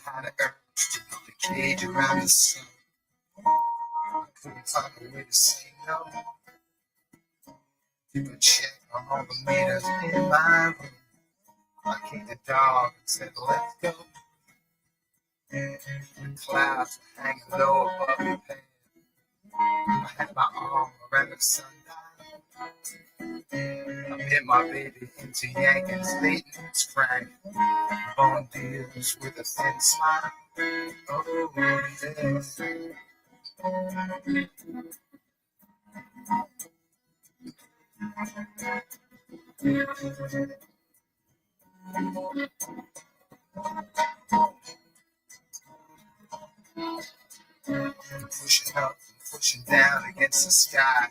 Had an urge to build a cage around the sun. I couldn't find a way to say no. Do a check on all the meters in my room. I kicked the dog and said, let's go. The clouds were hanging low above the pan. I had my arm around the sundial. I bit my baby into yanking Leighton's crank. Bone deals with a thin smile. Oh, yeah. Pushing up and pushing down against the sky.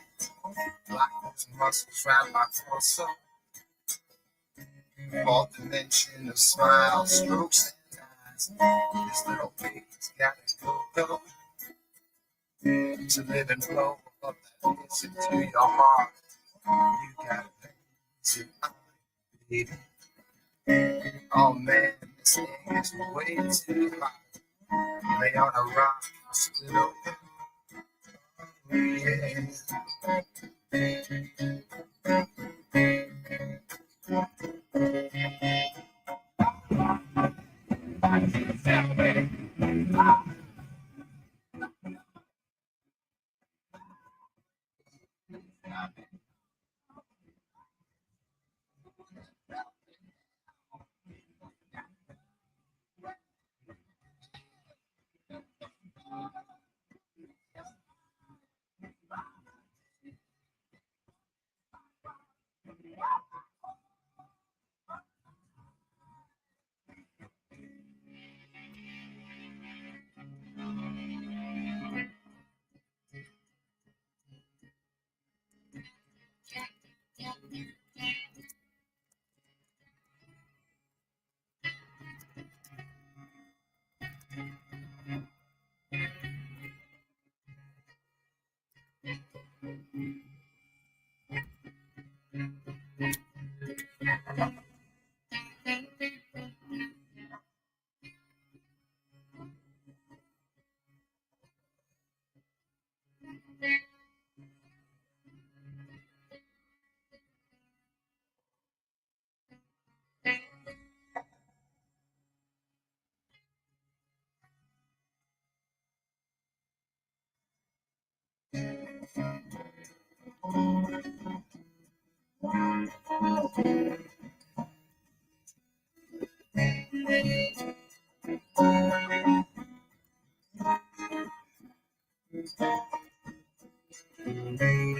Black muscles round my torso. All dimension of smiles, strokes, and eyes. This little baby's gotta go. To live and flow up that listen to your heart. You gotta to baby. Oh man, this thing is way too hot. Lay on a rock, split open.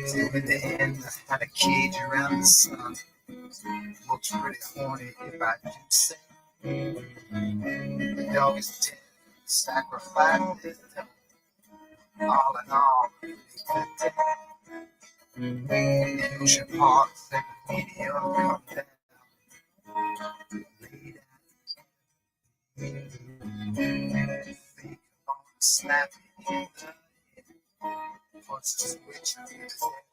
Till in the end, I had a cage around the sun. Looks pretty horny if I do say. The dog is dead, sacrificed his death. All in all, really good day. The ocean park, second medium, come down. Laid out. Fake on snapping in the head. Puts a switch in his head.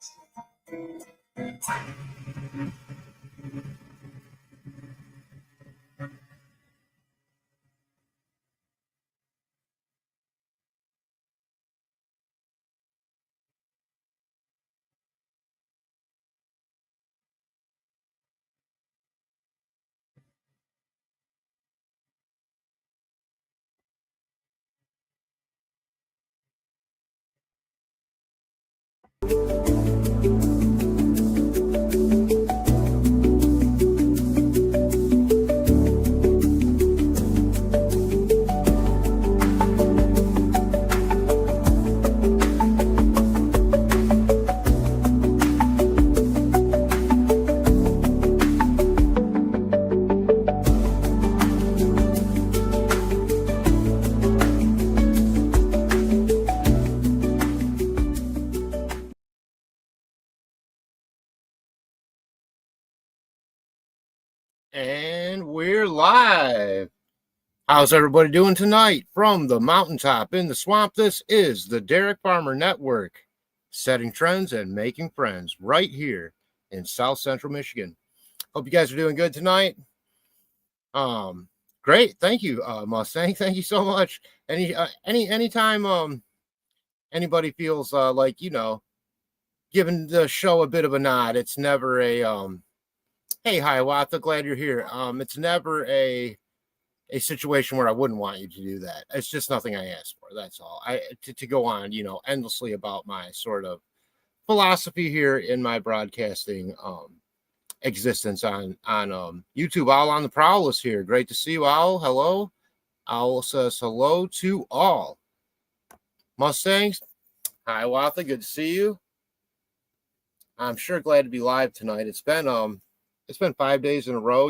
And we're live. How's everybody doing tonight? From the mountaintop in the swamp, this is the Derek Farmer Network, setting trends and making friends right here in South Central Michigan. Hope you guys are doing good tonight. Great, thank you, Mustang. Thank you so much. Anytime anybody feels like giving the show a bit of a nod, it's never a hey Hiawatha, glad you're here. It's never a situation where I wouldn't want you to do that. It's just nothing I asked for. That's all. To go on, endlessly about my sort of philosophy here in my broadcasting existence on YouTube. Owl on the Prowl is here. Great to see you, Owl. Hello. Owl says hello to all. Mustangs, hi Watha, good to see you. I'm sure glad to be live tonight. It's been 5 days in a row,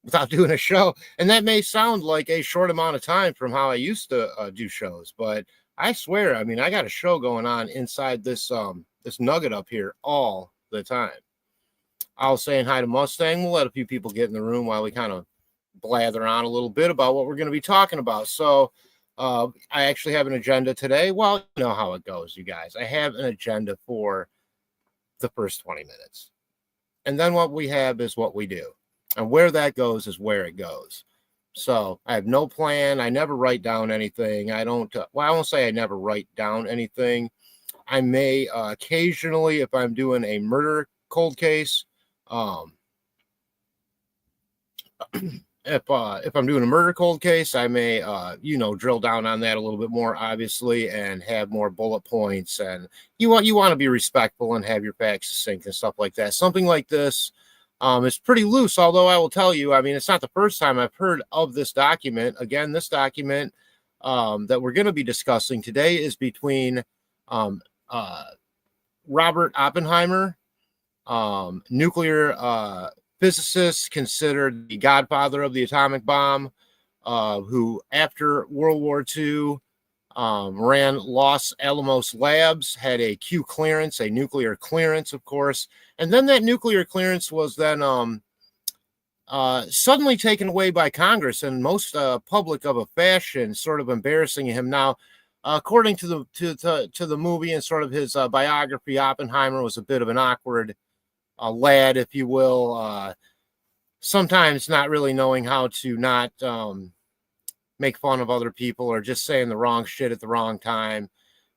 without doing a show, and that may sound like a short amount of time from how I used to do shows, but I swear, I mean, I got a show going on inside this nugget up here all the time. I was saying hi to Mustang. We'll let a few people get in the room while we kind of blather on a little bit about what we're going to be talking about. So I actually have an agenda today. Well, you know how it goes, you guys. I have an agenda for the first 20 minutes. And then what we have is what we do. And where that goes is where it goes. So I have no plan. I never write down anything. I won't say I never write down anything. I may occasionally, if I'm doing a murder cold case, if I'm doing a murder cold case, I may drill down on that a little bit more, obviously, and have more bullet points. And you want to be respectful and have your facts succinct and stuff like that. Something like this is pretty loose, although I will tell you, I mean, it's not the first time I've heard of this document. Again, this document that we're going to be discussing today is between Robert Oppenheimer, nuclear physicist, considered the godfather of the atomic bomb, who after World War II ran Los Alamos Labs, had a Q clearance, a nuclear clearance, of course. And then that nuclear clearance was then suddenly taken away by Congress in most public of a fashion, sort of embarrassing him. Now, according to the movie and sort of his biography, Oppenheimer was a bit of an awkward lad, if you will, sometimes not really knowing how to not make fun of other people or just saying the wrong shit at the wrong time.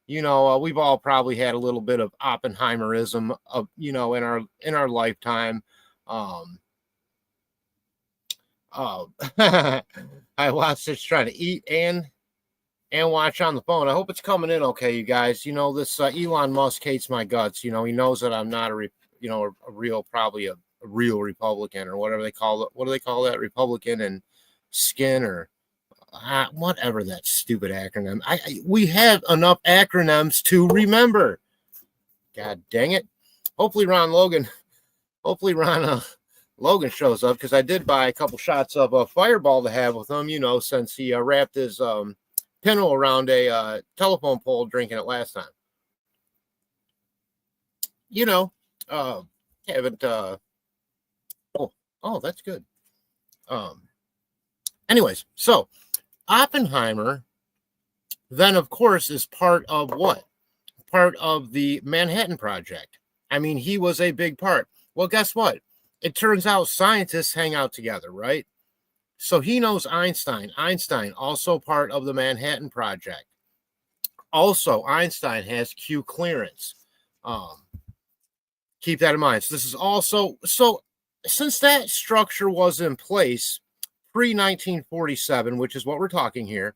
We've all probably had a little bit of Oppenheimerism in our lifetime. I was just trying to eat and watch on the phone. I hope it's coming in okay, you guys. This Elon Musk hates my guts. He knows that I'm not a real Republican or whatever they call it. What do they call that? Republican and skin or whatever that stupid acronym. We have enough acronyms to remember. God dang it. Hopefully Ron Logan shows up, because I did buy a couple shots of a Fireball to have with him, since he wrapped his pintle around a telephone pole drinking it last time. Haven't that's good. Anyways, so Oppenheimer then, of course, is part of what? Part of the Manhattan Project. I mean, he was a big part. Well, guess what? It turns out scientists hang out together, right? So he knows Einstein. Einstein, also part of the Manhattan Project. Also, Einstein has Q clearance. Keep that in mind. So this is also, so since that structure was in place pre-1947, which is what we're talking here,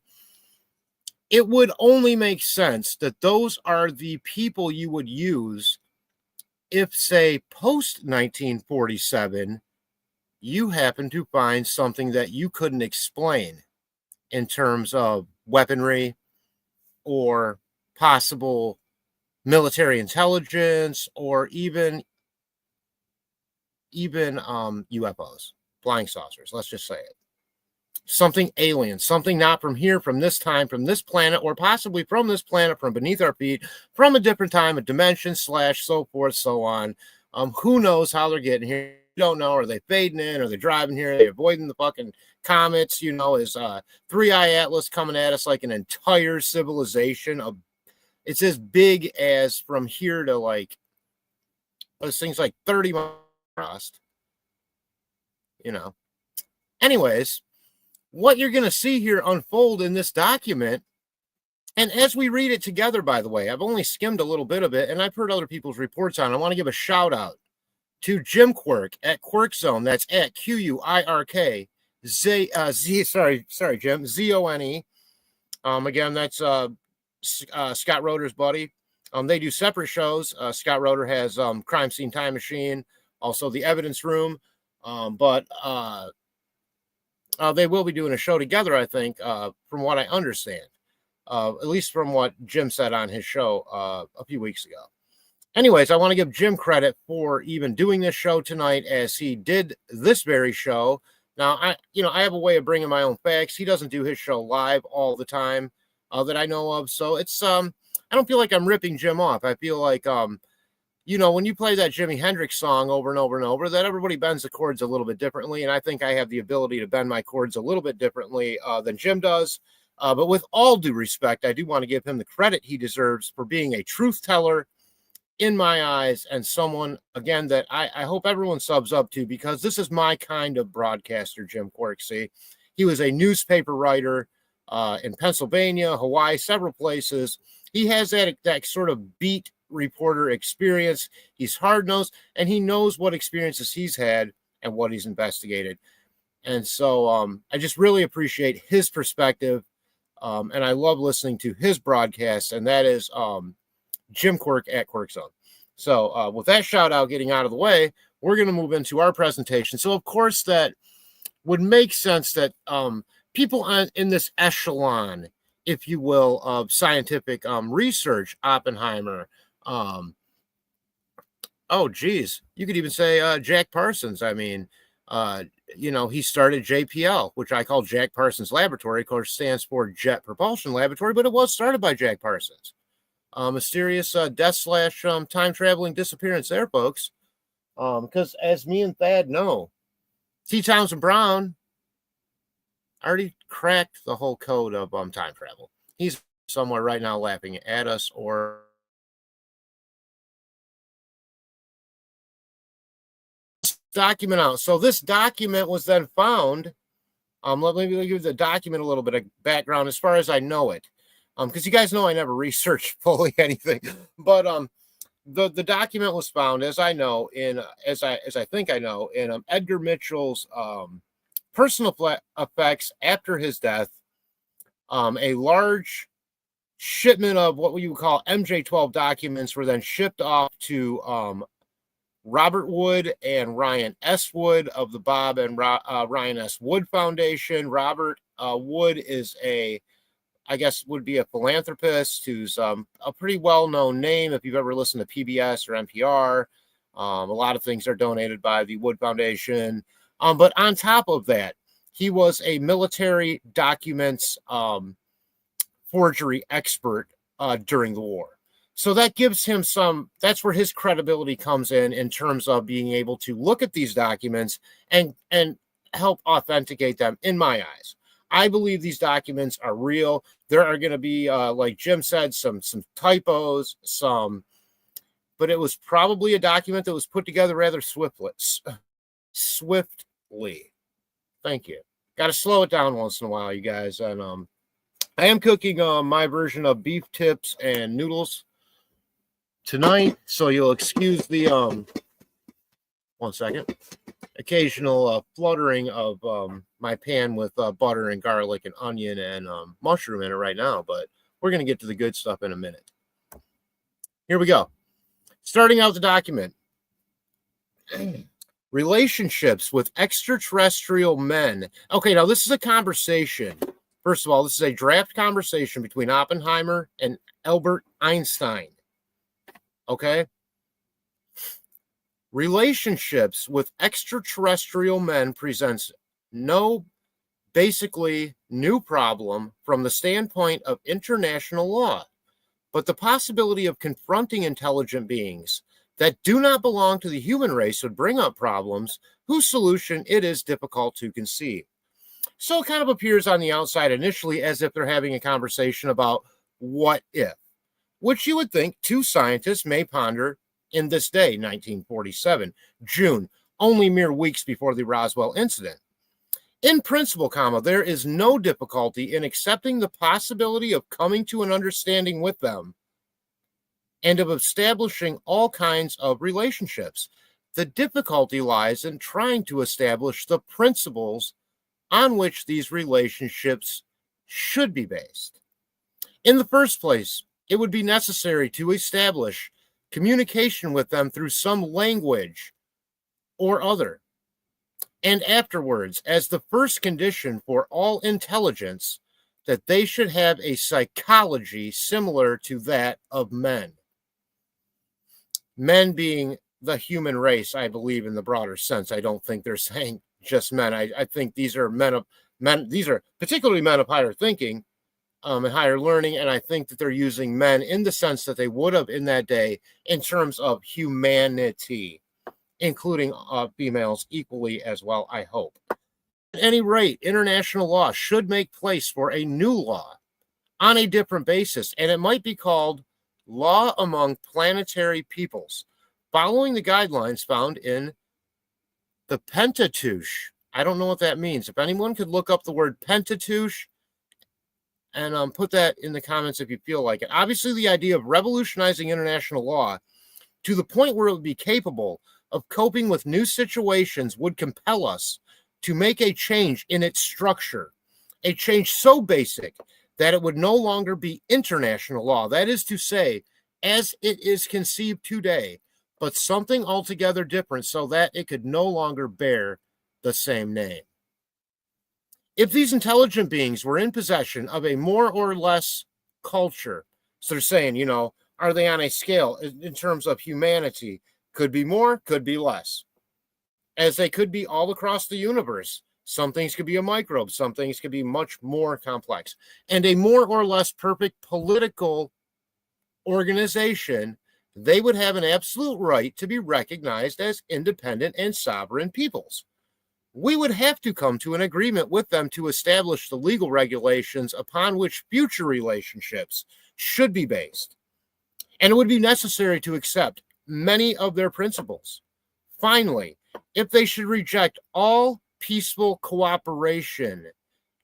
it would only make sense that those are the people you would use if, say, post-1947, you happen to find something that you couldn't explain in terms of weaponry or possible military intelligence or even UFOs, flying saucers, let's just say it. Something alien, something not from here, from this time, from this planet, or possibly from this planet, from beneath our feet, from a different time, a dimension, / so forth, so on. Who knows how they're getting here? You don't know. Are they fading in? Are they driving here? Are they avoiding the fucking comets? Is Three-Eye Atlas coming at us like an entire civilization? It's as big as from here to like, those things like 30 miles across, Anyways, what you're going to see here unfold in this document, and as we read it together, by the way, I've only skimmed a little bit of it, and I've heard other people's reports on it. I want to give a shout out to Jim Quirk at Quirk Zone. That's at QUIRK Jim, ZONE. Again, that's Scott Roeder's buddy. They do separate shows. Scott Roeder has Crime Scene Time Machine, also The Evidence Room. But they will be doing a show together, I think, from what I understand. At least from what Jim said on his show a few weeks ago. Anyways, I want to give Jim credit for even doing this show tonight, as he did this very show. Now, I have a way of bringing my own facts. He doesn't do his show live all the time that I know of. So it's, I don't feel like I'm ripping Jim off. I feel like, when you play that Jimi Hendrix song over and over and over, that everybody bends the chords a little bit differently. And I think I have the ability to bend my chords a little bit differently than Jim does. But with all due respect, I do want to give him the credit he deserves for being a truth teller in my eyes, and someone, again, that I hope everyone subs up to, because this is my kind of broadcaster, Jim Quirk. See, he was a newspaper writer in Pennsylvania, Hawaii, several places. He has that sort of beat reporter experience. He's hard-nosed, and he knows what experiences he's had and what he's investigated. And so I just really appreciate his perspective, and I love listening to his broadcasts, and that is Jim Quirk at Quirk Zone. So with that shout out getting out of the way, we're going to move into our presentation. So of course that would make sense that people in this echelon, if you will, of scientific research, Oppenheimer, you could even say Jack Parsons. I mean, he started JPL, which I call Jack Parsons Laboratory. Of course, stands for Jet Propulsion Laboratory, but it was started by Jack Parsons. Mysterious death / time traveling disappearance there, folks. Because as me and Thad know, T. Townsend Brown already cracked the whole code of time travel. He's somewhere right now laughing at us or document out. So this document was then found. Let me give the document a little bit of background as far as I know it. Because you guys know I never research fully anything, but the document was found, as I know, as I think I know, in Edgar Mitchell's personal effects after his death. A large shipment of what you would call MJ-12 documents were then shipped off to Robert Wood and Ryan S. Wood of the Bob and Ryan S. Wood Foundation. Robert Wood is would be a philanthropist who's a pretty well-known name if you've ever listened to PBS or NPR. A lot of things are donated by the Wood Foundation. But on top of that, he was a military documents forgery expert during the war. So that gives him that's where his credibility comes in terms of being able to look at these documents and help authenticate them in my eyes. I believe these documents are real. There are going to be, like Jim said, some typos, but it was probably a document that was put together rather swiftly. Thank you. Got to slow it down once in a while, you guys. And I am cooking my version of beef tips and noodles tonight, so you'll excuse the 1 second. Occasional fluttering of my pan with butter and garlic and onion and mushroom in it right now, but we're going to get to the good stuff in a minute. Here we go. Starting out the document. Relationships with extraterrestrial men. Okay, now this is a conversation. First of all, this is a draft conversation between Oppenheimer and Albert Einstein. Okay? Relationships with extraterrestrial men presents no basically new problem from the standpoint of international law, but the possibility of confronting intelligent beings that do not belong to the human race would bring up problems whose solution it is difficult to conceive. So it kind of appears on the outside initially as if they're having a conversation about what if, which you would think two scientists may ponder in this day, 1947, June, only mere weeks before the Roswell incident. In principle, there is no difficulty in accepting the possibility of coming to an understanding with them and of establishing all kinds of relationships. The difficulty lies in trying to establish the principles on which these relationships should be based. In the first place, it would be necessary to establish communication with them through some language or other. And afterwards, as the first condition for all intelligence, that they should have a psychology similar to that of men. Men being the human race, I believe, in the broader sense. I don't think they're saying just men. I think these are these are particularly men of higher thinking and higher learning, and I think that they're using men in the sense that they would have in that day in terms of humanity, including females equally as well, I hope. At any rate, international law should make place for a new law on a different basis, and it might be called Law Among Planetary Peoples, following the guidelines found in the Pentateuch. I don't know what that means. If anyone could look up the word Pentateuch and put that in the comments if you feel like it. Obviously, the idea of revolutionizing international law to the point where it would be capable of coping with new situations would compel us to make a change in its structure, a change so basic that it would no longer be international law. That is to say, as it is conceived today, but something altogether different so that it could no longer bear the same name. If these intelligent beings were in possession of a more or less culture, so they're saying, you know, are they on a scale in terms of humanity? Could be more, could be less. As they could be all across the universe. Some things could be a microbe, some things could be much more complex. And a more or less perfect political organization, they would have an absolute right to be recognized as independent and sovereign peoples. We would have to come to an agreement with them to establish the legal regulations upon which future relationships should be based. And it would be necessary to accept many of their principles. Finally, if they should reject all peaceful cooperation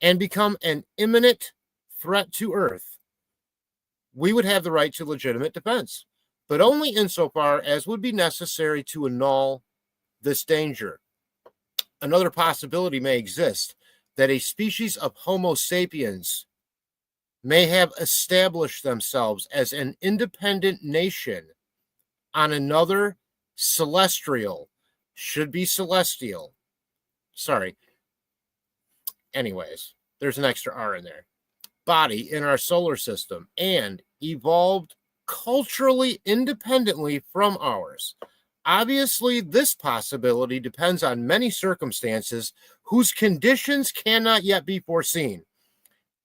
and become an imminent threat to Earth, we would have the right to legitimate defense, but only insofar as would be necessary to annul this danger. Another possibility may exist that a species of Homo sapiens may have established themselves as an independent nation on another celestial, should be celestial. Sorry. Anyways, there's an extra R in there. Body in our solar system and evolved culturally independently from ours. Obviously, this possibility depends on many circumstances whose conditions cannot yet be foreseen.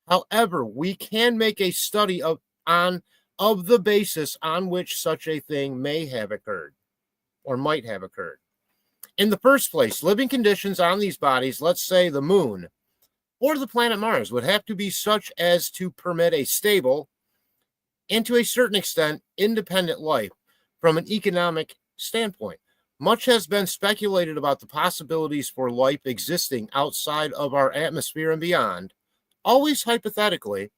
However, we can make a study of the basis on which such a thing may have occurred or might have occurred. In the first place, living conditions on these bodies, let's say the moon or the planet Mars, would have to be such as to permit a stable and to a certain extent independent life from an economic standpoint. Much has been speculated about the possibilities for life existing outside of our atmosphere and beyond, always hypothetically,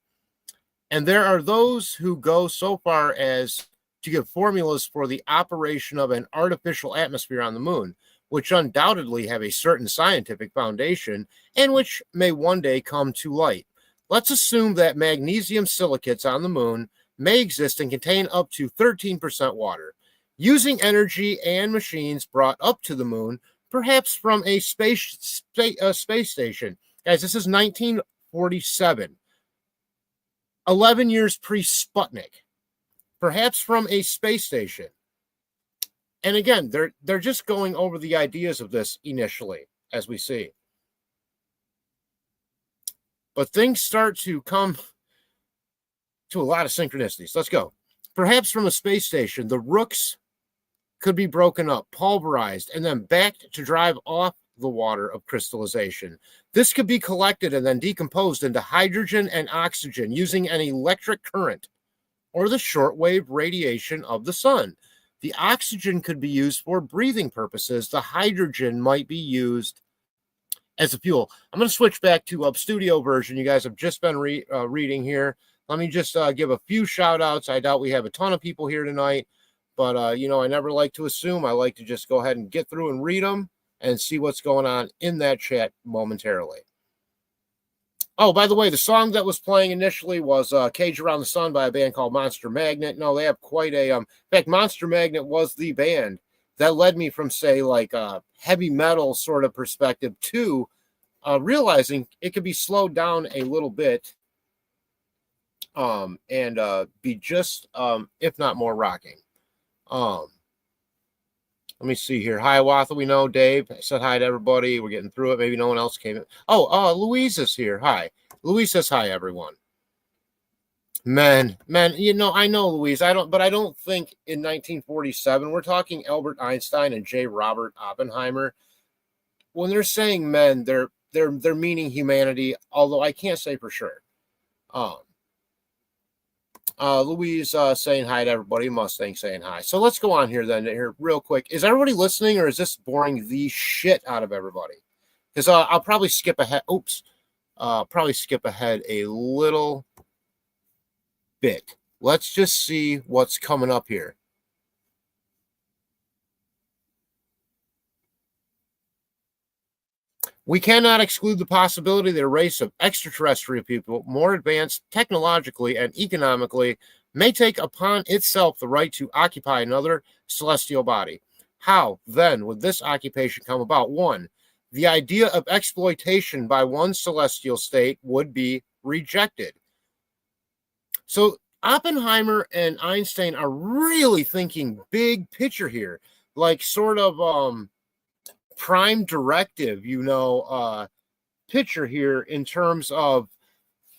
and there are those who go so far as to give formulas for the operation of an artificial atmosphere on the moon, which undoubtedly have a certain scientific foundation and which may one day come to light. Let's assume that magnesium silicates on the moon may exist and contain up to 13% water. Using energy and machines brought up to the moon, perhaps from a space station. Guys, this is 1947, 11 years pre-Sputnik. Perhaps from a space station. And again, they're just going over the ideas of this initially, as we see. But things start to come to a lot of synchronicities. Let's go. Perhaps from a space station, the rooks could be broken up, pulverized, and then backed to drive off the water of crystallization. This could be collected and then decomposed into hydrogen and oxygen using an electric current or the shortwave radiation of the sun. The oxygen could be used for breathing purposes. The hydrogen might be used as a fuel. I'm going to switch back to studio version. You guys have just been reading here. Let me just give a few shout outs. I doubt we have a ton of people here tonight, but I never like to assume. I like to just go ahead and get through and read them and see what's going on in that chat momentarily. Oh, by the way, the song that was playing initially was Cage Around the Sun by a band called Monster Magnet. No, they have quite a in fact, Monster Magnet was the band that led me from, say, like a heavy metal sort of perspective to realizing it could be slowed down a little bit and be just, if not more, rocking. Let me see here. Hi, Watha. We know Dave said hi to everybody. We're getting through it. Maybe no one else came in. Oh, Louise is here. Hi. Louise says hi, everyone. Man, I know, Louise. I don't think in 1947 we're talking Albert Einstein and J. Robert Oppenheimer. When they're saying men, they're meaning humanity, although I can't say for sure. Louise saying hi to everybody. Mustang saying hi. So let's go on here real quick. Is everybody listening, or is this boring the shit out of everybody? Because I'll probably skip ahead. Probably skip ahead a little bit. Let's just see what's coming up here. We cannot exclude the possibility that a race of extraterrestrial people, more advanced technologically and economically, may take upon itself the right to occupy another celestial body. How, then, would this occupation come about? 1. The idea of exploitation by one celestial state would be rejected. So Oppenheimer and Einstein are really thinking big picture here, like sort of prime directive, picture here in terms of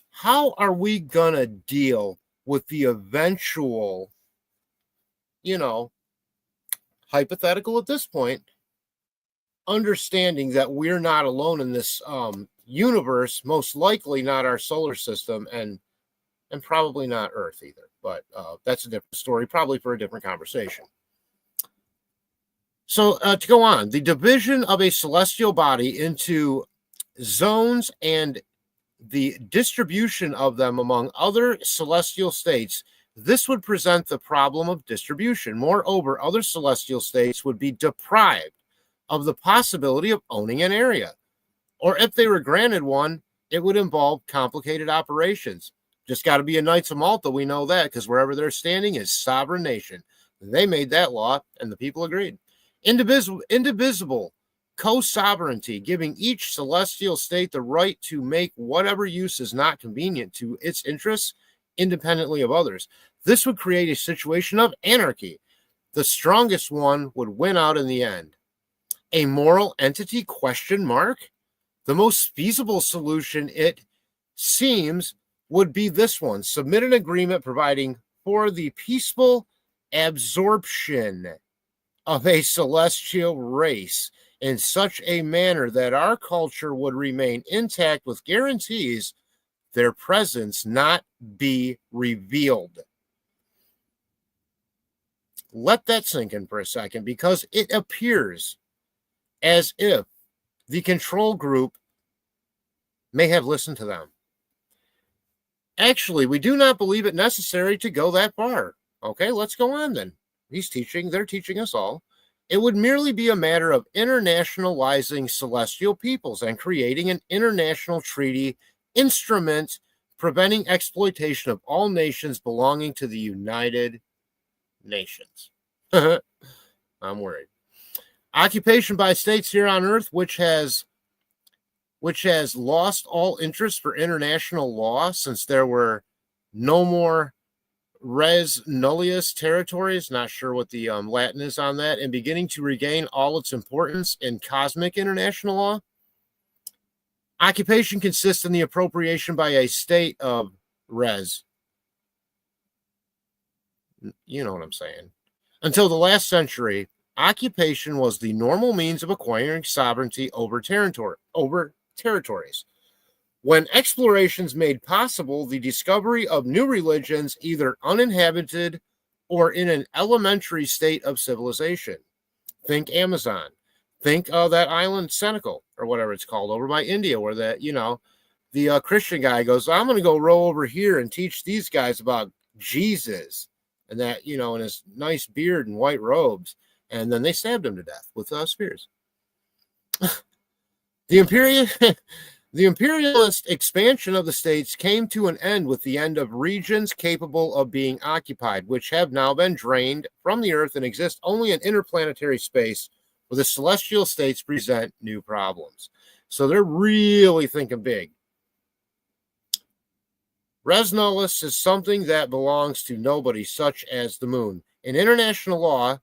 how are we going to deal with the eventual, hypothetical at this point, understanding that we're not alone in this universe, most likely not our solar system, and probably not Earth either. But that's a different story, probably for a different conversation. So to go on, the division of a celestial body into zones and the distribution of them among other celestial states, this would present the problem of distribution. Moreover, other celestial states would be deprived of the possibility of owning an area. Or if they were granted one, it would involve complicated operations. Just got to be a Knights of Malta, we know that, because wherever they're standing is sovereign nation. They made that law, and the people agreed. Indivisible co-sovereignty, giving each celestial state the right to make whatever use is not convenient to its interests, independently of others. This would create a situation of anarchy. The strongest one would win out in the end. A moral entity ? The most feasible solution, it seems, would be this one. Submit an agreement providing for the peaceful absorption of a celestial race in such a manner that our culture would remain intact with guarantees their presence not be revealed. Let that sink in for a second, because it appears as if the control group may have listened to them. Actually, we do not believe it necessary to go that far. Okay, let's go on then. They're teaching us all. It would merely be a matter of internationalizing celestial peoples and creating an international treaty instrument preventing exploitation of all nations belonging to the United Nations. I'm worried. Occupation by states here on Earth, which has lost all interest for international law since there were no more res nullius territories, not sure what the Latin is on that, and beginning to regain all its importance in cosmic international law. Occupation consists in the appropriation by a state of res. You know what I'm saying. Until the last century, occupation was the normal means of acquiring sovereignty over territories. When explorations made possible the discovery of new religions, either uninhabited or in an elementary state of civilization. Think Amazon. Think of that island, Senegal, or whatever it's called, over by India, where that, the Christian guy goes, I'm going to go row over here and teach these guys about Jesus, and that, and his nice beard and white robes. And then they stabbed him to death with spears. The imperialist expansion of the states came to an end with the end of regions capable of being occupied, which have now been drained from the earth and exist only in interplanetary space, where the celestial states present new problems. So they're really thinking big. Res nullis is something that belongs to nobody, such as the moon. In international law,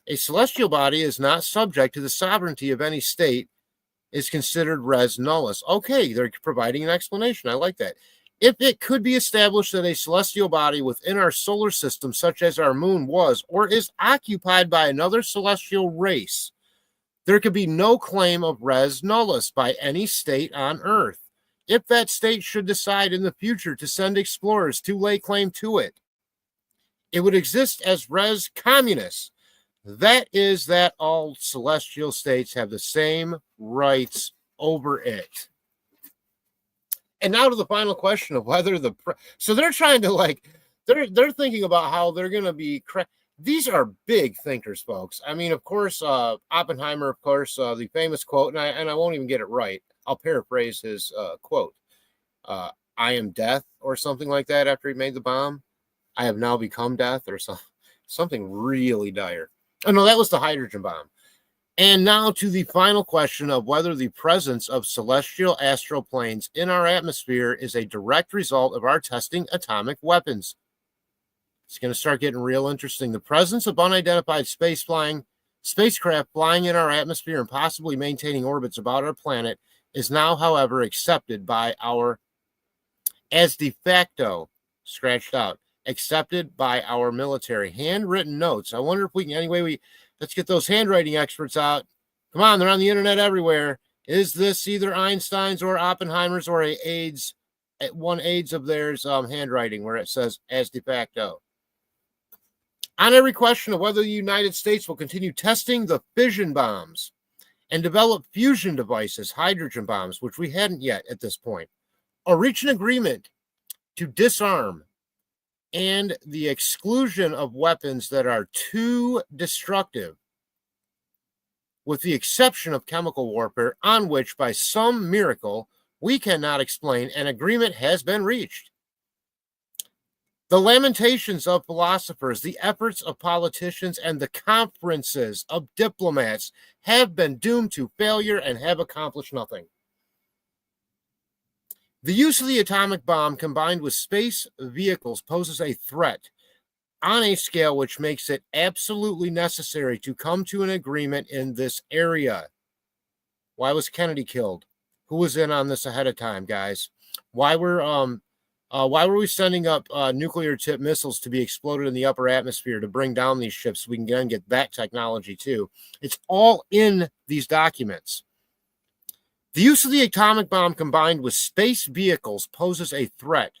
a celestial body is not subject to the sovereignty of any state, is considered res nullis. Okay, they're providing an explanation. I like that. If it could be established that a celestial body within our solar system, such as our moon, was or is occupied by another celestial race, there could be no claim of res nullis by any state on Earth. If that state should decide in the future to send explorers to lay claim to it, it would exist as res communis. That is, that all celestial states have the same rights over it. And now to the final question of whether so they're trying to they're thinking about how they're going to be. These are big thinkers, folks. I mean, of course, Oppenheimer, of course, the famous quote, and I won't even get it right. I'll paraphrase his quote. I am death, or something like that, after he made the bomb. I have now become death, or something really dire. Oh, no, that was the hydrogen bomb. And now to the final question of whether the presence of celestial astral planes in our atmosphere is a direct result of our testing atomic weapons. It's going to start getting real interesting. The presence of unidentified spacecraft flying in our atmosphere and possibly maintaining orbits about our planet is now, however, accepted by as de facto, accepted by our military. Handwritten notes. I wonder if we can, let's get those handwriting experts out. Come on, they're on the internet everywhere. Is this either Einstein's or Oppenheimer's or one aide's of theirs handwriting where it says as de facto? On every question of whether the United States will continue testing the fission bombs and develop fusion devices, hydrogen bombs, which we hadn't yet at this point, or reach an agreement to disarm and the exclusion of weapons that are too destructive, with the exception of chemical warfare, on which, by some miracle we cannot explain, an agreement has been reached. The lamentations of philosophers, the efforts of politicians, and the conferences of diplomats have been doomed to failure and have accomplished nothing. The use of the atomic bomb combined with space vehicles poses a threat on a scale which makes it absolutely necessary to come to an agreement in this area. Why was Kennedy killed? Who was in on this ahead of time, guys? Why were we sending up nuclear tipped missiles to be exploded in the upper atmosphere to bring down these ships so we can then get that technology too? It's all in these documents. The use of the atomic bomb combined with space vehicles poses a threat.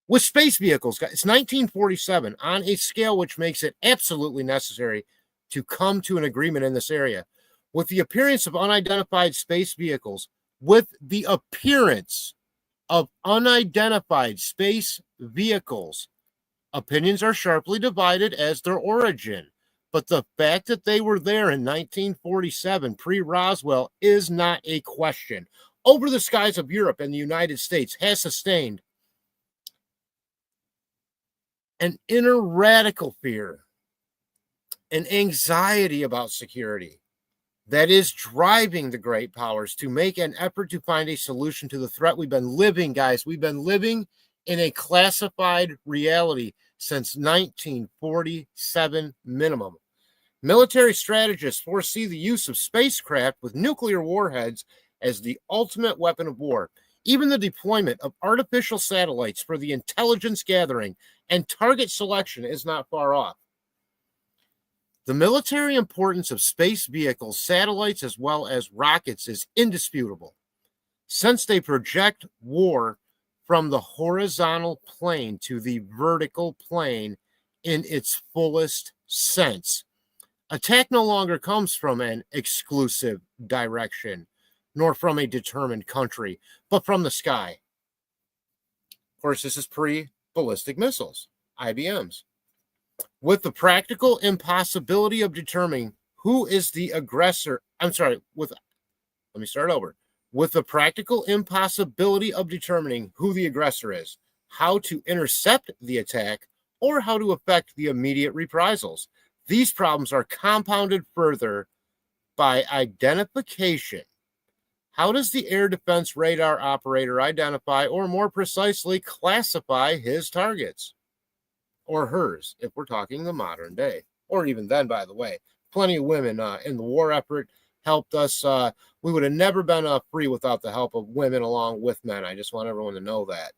With space vehicles, it's 1947, on a scale which makes it absolutely necessary to come to an agreement in this area. With the appearance of unidentified space vehicles, opinions are sharply divided as their origin. But the fact that they were there in 1947, pre-Roswell, is not a question. Over the skies of Europe and the United States has sustained an inner radical fear, an anxiety about security that is driving the great powers to make an effort to find a solution to the threat. We've been living, guys, in a classified reality since 1947 minimum. Military strategists foresee the use of spacecraft with nuclear warheads as the ultimate weapon of war. Even the deployment of artificial satellites for the intelligence gathering and target selection is not far off. The military importance of space vehicles, satellites, as well as rockets is indisputable, since they project war from the horizontal plane to the vertical plane in its fullest sense. Attack no longer comes from an exclusive direction, nor from a determined country, but from the sky. Of course, this is pre-ballistic missiles, IBMs. With the practical impossibility of determining who is the aggressor, let me start over. With the practical impossibility of determining who the aggressor is, how to intercept the attack, or how to effect the immediate reprisals. These problems are compounded further by identification. How does the air defense radar operator identify, or more precisely, classify his targets? Or hers, if we're talking the modern day. Or even then, by the way. Plenty of women in the war effort helped us. We would have never been free without the help of women along with men. I just want everyone to know that.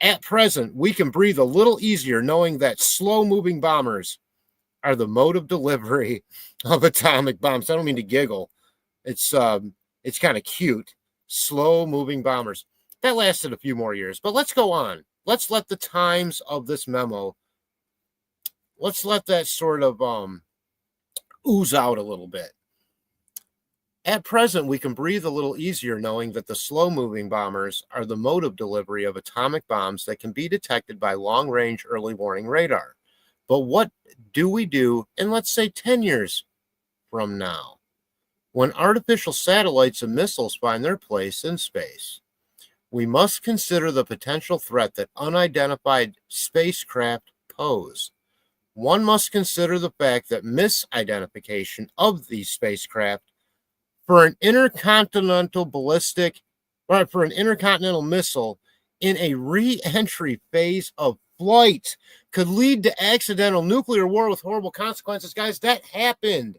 At present, we can breathe a little easier knowing that slow-moving bombers are the mode of delivery of atomic bombs. I don't mean to giggle. It's kind of cute. Slow-moving bombers. That lasted a few more years. But let's go on. Let's let the times of this memo, let's let that sort of ooze out a little bit. At present, we can breathe a little easier knowing that the slow-moving bombers are the mode of delivery of atomic bombs that can be detected by long-range early warning radar. But what do we do in, let's say, 10 years from now, when artificial satellites and missiles find their place in space? We must consider the potential threat that unidentified spacecraft pose. One must consider the fact that misidentification of these spacecraft for an intercontinental missile in a re-entry phase of flight could lead to accidental nuclear war with horrible consequences. Guys, that happened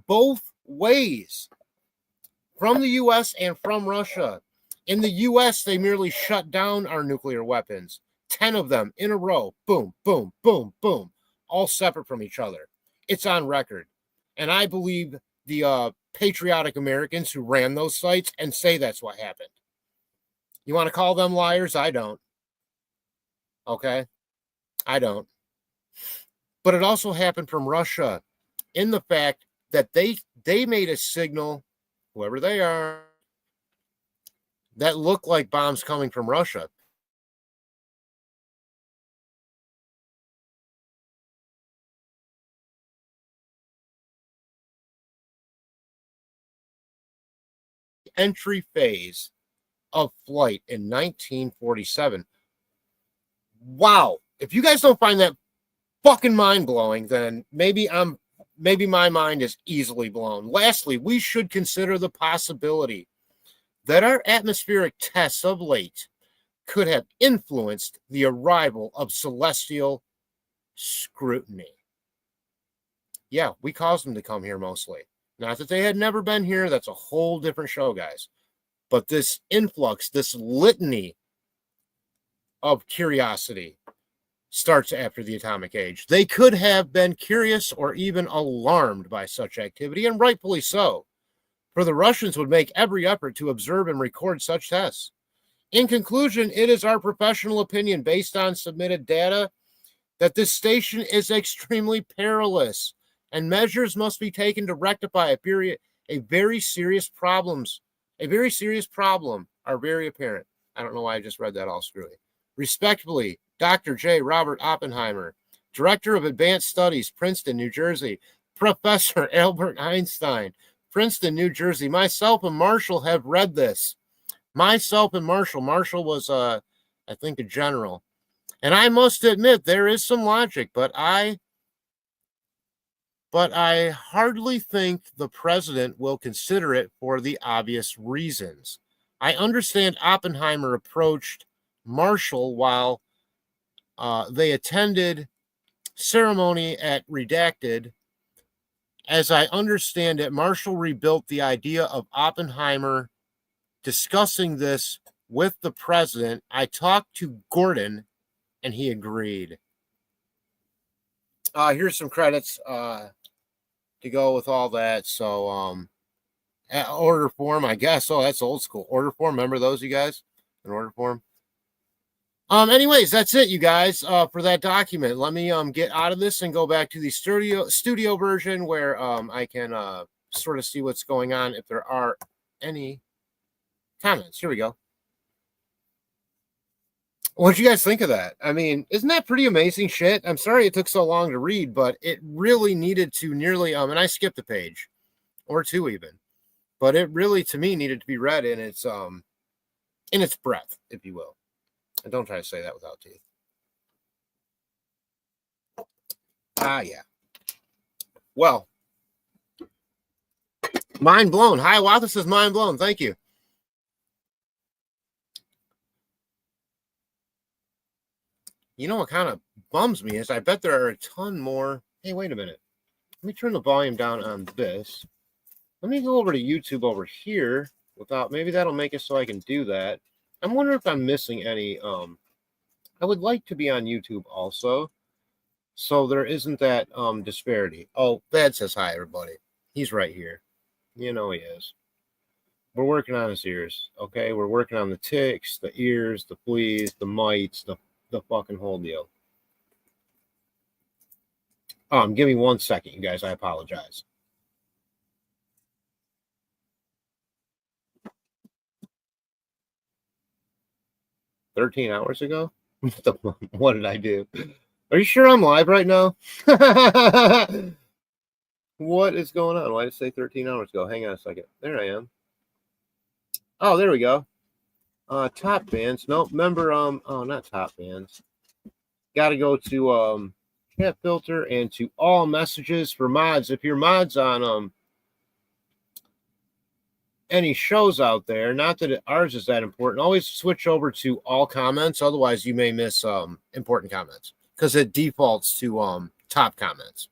both ways, from the U.S. and from Russia. In the U.S., they merely shut down our nuclear weapons. 10 of them in a row. Boom, boom, boom, boom. All separate from each other. It's on record. And I believe the patriotic Americans who ran those sites and say that's what happened. You want to call them liars? I don't. Okay? I don't. But it also happened from Russia in the fact that they made a signal, whoever they are, that looked like bombs coming from Russia. Entry phase of flight in 1947. Wow. If you guys don't find that fucking mind-blowing, then maybe my mind is easily blown. Lastly, we should consider the possibility that our atmospheric tests of late could have influenced the arrival of celestial scrutiny. Yeah, we caused them to come here mostly. Not that they had never been here. That's a whole different show, guys. But this influx, this litany of curiosity starts after the atomic age. They could have been curious or even alarmed by such activity, and rightfully so, for the Russians would make every effort to observe and record such tests. In conclusion, it is our professional opinion, based on submitted data, that this station is extremely perilous, and measures must be taken to rectify a very serious problem are very apparent. I don't know why I just read that all screwy. Respectfully, Dr. J. Robert Oppenheimer, Director of Advanced Studies, Princeton, New Jersey, Professor Albert Einstein, Princeton, New Jersey. Myself and Marshall have read this. Marshall was, I think, a general. And I must admit, there is some logic, but I hardly think the president will consider it for the obvious reasons. I understand Oppenheimer approached Marshall while they attended ceremony at Redacted. As I understand it, Marshall rebuilt the idea of Oppenheimer discussing this with the president. I talked to Gordon, and he agreed. Here's some credits to go with all that. So, order form, I guess. Oh, that's old school. Order form. Remember those, you guys? An order form. Anyways, that's it, you guys, for that document. Let me get out of this and go back to the studio version where I can sort of see what's going on if there are any comments. Here we go. What did you guys think of that? I mean, isn't that pretty amazing shit? I'm sorry it took so long to read, but it really needed to nearly and I skipped a page or two even. But it really to me needed to be read in its breadth, if you will. And don't try to say that without teeth. Yeah. Well, mind blown. Hi, wow, this is mind blown. Thank you. You know what kind of bums me is I bet there are a ton more. Hey, wait a minute. Let me turn the volume down on this. Let me go over to YouTube over here without, maybe that'll make it so I can do that. I'm wondering if I'm missing any. I would like to be on YouTube also, so there isn't that disparity. Oh, Thad says hi, everybody. He's right here. You know he is. We're working on his ears, okay? We're working on the ticks, the ears, the fleas, the mites, the fucking whole deal. Give me 1 second, you guys. I apologize. "13 hours ago? What did I do? Are you sure I'm live right now?" What is going on? Why did it say 13 hours ago? Hang on a second. There I am. Oh, there we go. Top bands. Nope. Remember, not top bands. Got to go to chat filter and to all messages for mods. If you're mods on any shows out there, not that ours is that important, always switch over to all comments. Otherwise, you may miss important comments because it defaults to top comments.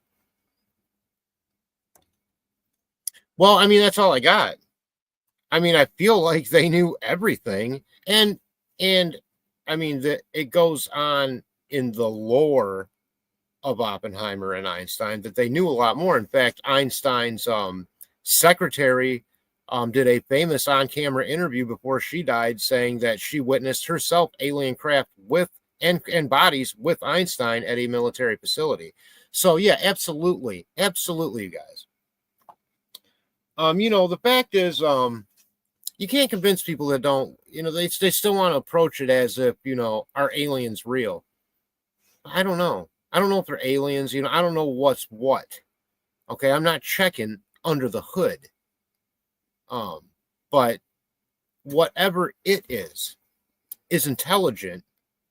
Well, I mean, that's all I got. I mean, I feel like they knew everything, and I mean that it goes on in the lore of Oppenheimer and Einstein that they knew a lot more. In fact, Einstein's secretary did a famous on-camera interview before she died, saying that she witnessed herself alien craft with and bodies with Einstein at a military facility. So yeah, absolutely, you guys. The fact is, you can't convince people that don't, they still want to approach it as if, are aliens real? I don't know. I don't know if they're aliens, I don't know what's what. Okay, I'm not checking under the hood. But whatever it is intelligent,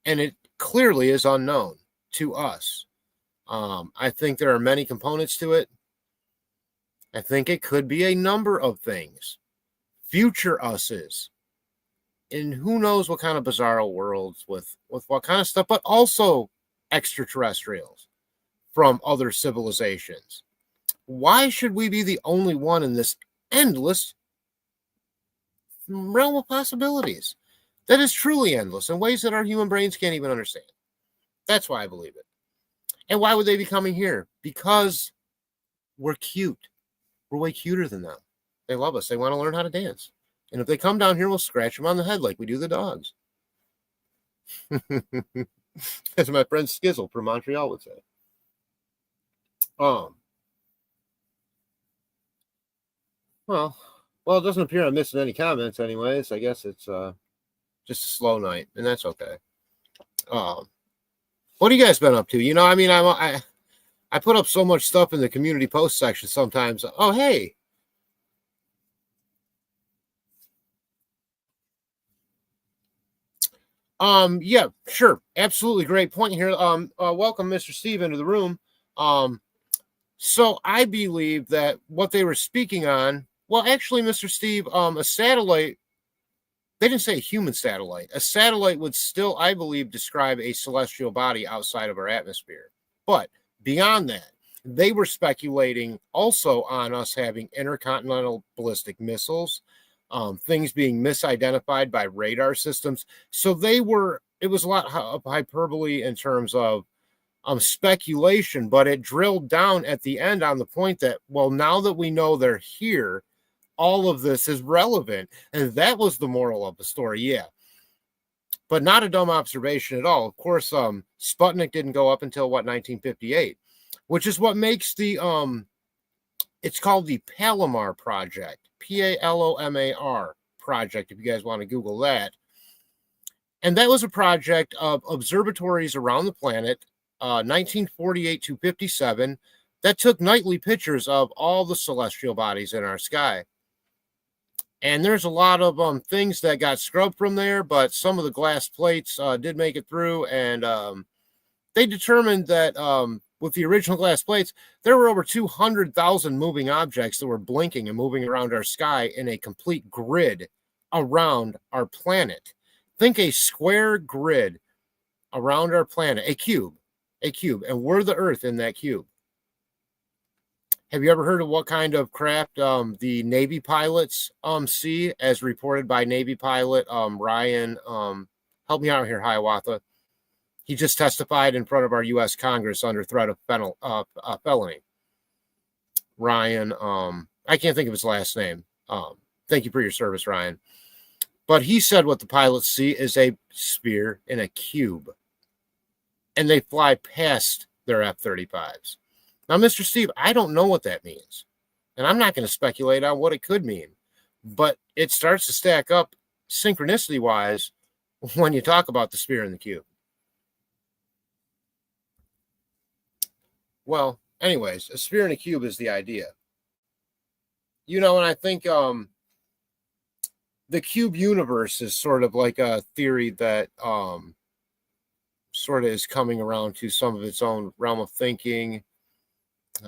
and it clearly is unknown to us. I think there are many components to it. I think it could be a number of things. Future us's, and who knows what kind of bizarro worlds with what kind of stuff, but also extraterrestrials from other civilizations. Why should we be the only one in this endless realm of possibilities that is truly endless in ways that our human brains can't even understand? That's why I believe it. And why would they be coming here? Because we're cute. We're way cuter than them. They love us. They want to learn how to dance. And if they come down here, we'll scratch them on the head like we do the dogs. As my friend Skizzle from Montreal would say. Well, it doesn't appear I'm missing any comments anyways. I guess it's just a slow night, and that's okay. What have you guys been up to? I mean, I put up so much stuff in the community post section sometimes. Oh, hey. Yeah, sure. Absolutely great point here. Welcome, Mr. Steve, into the room. So I believe that what they were speaking on, well, actually, Mr. Steve, a satellite, they didn't say a human satellite. A satellite would still, I believe, describe a celestial body outside of our atmosphere. But beyond that, they were speculating also on us having intercontinental ballistic missiles, things being misidentified by radar systems. So it was a lot of hyperbole in terms of speculation, but it drilled down at the end on the point that, well, now that we know they're here, all of this is relevant. And that was the moral of the story. Yeah. but not a dumb observation at all. Of course, Sputnik didn't go up until 1958, which is what makes the it's called the Palomar Project, Palomar Project, if you guys want to Google that. And that was a project of observatories around the planet, 1948 to 57, that took nightly pictures of all the celestial bodies in our sky. And there's a lot of things that got scrubbed from there, but some of the glass plates did make it through. And they determined that with the original glass plates, there were over 200,000 moving objects that were blinking and moving around our sky in a complete grid around our planet. Think a square grid around our planet, a cube, and we're the Earth in that cube. Have you ever heard of what kind of craft the Navy pilots see, as reported by Navy pilot Ryan? Help me out here, Hiawatha. He just testified in front of our U.S. Congress under threat of felony. Ryan, I can't think of his last name. Thank you for your service, Ryan. But he said what the pilots see is a sphere in a cube, and they fly past their F-35s. Now, Mr. Steve, I don't know what that means, and I'm not going to speculate on what it could mean, but it starts to stack up synchronicity-wise when you talk about the sphere in the cube. Well, anyways, a sphere in a cube is the idea. You know, and I think the cube universe is sort of like a theory that sort of is coming around to some of its own realm of thinking.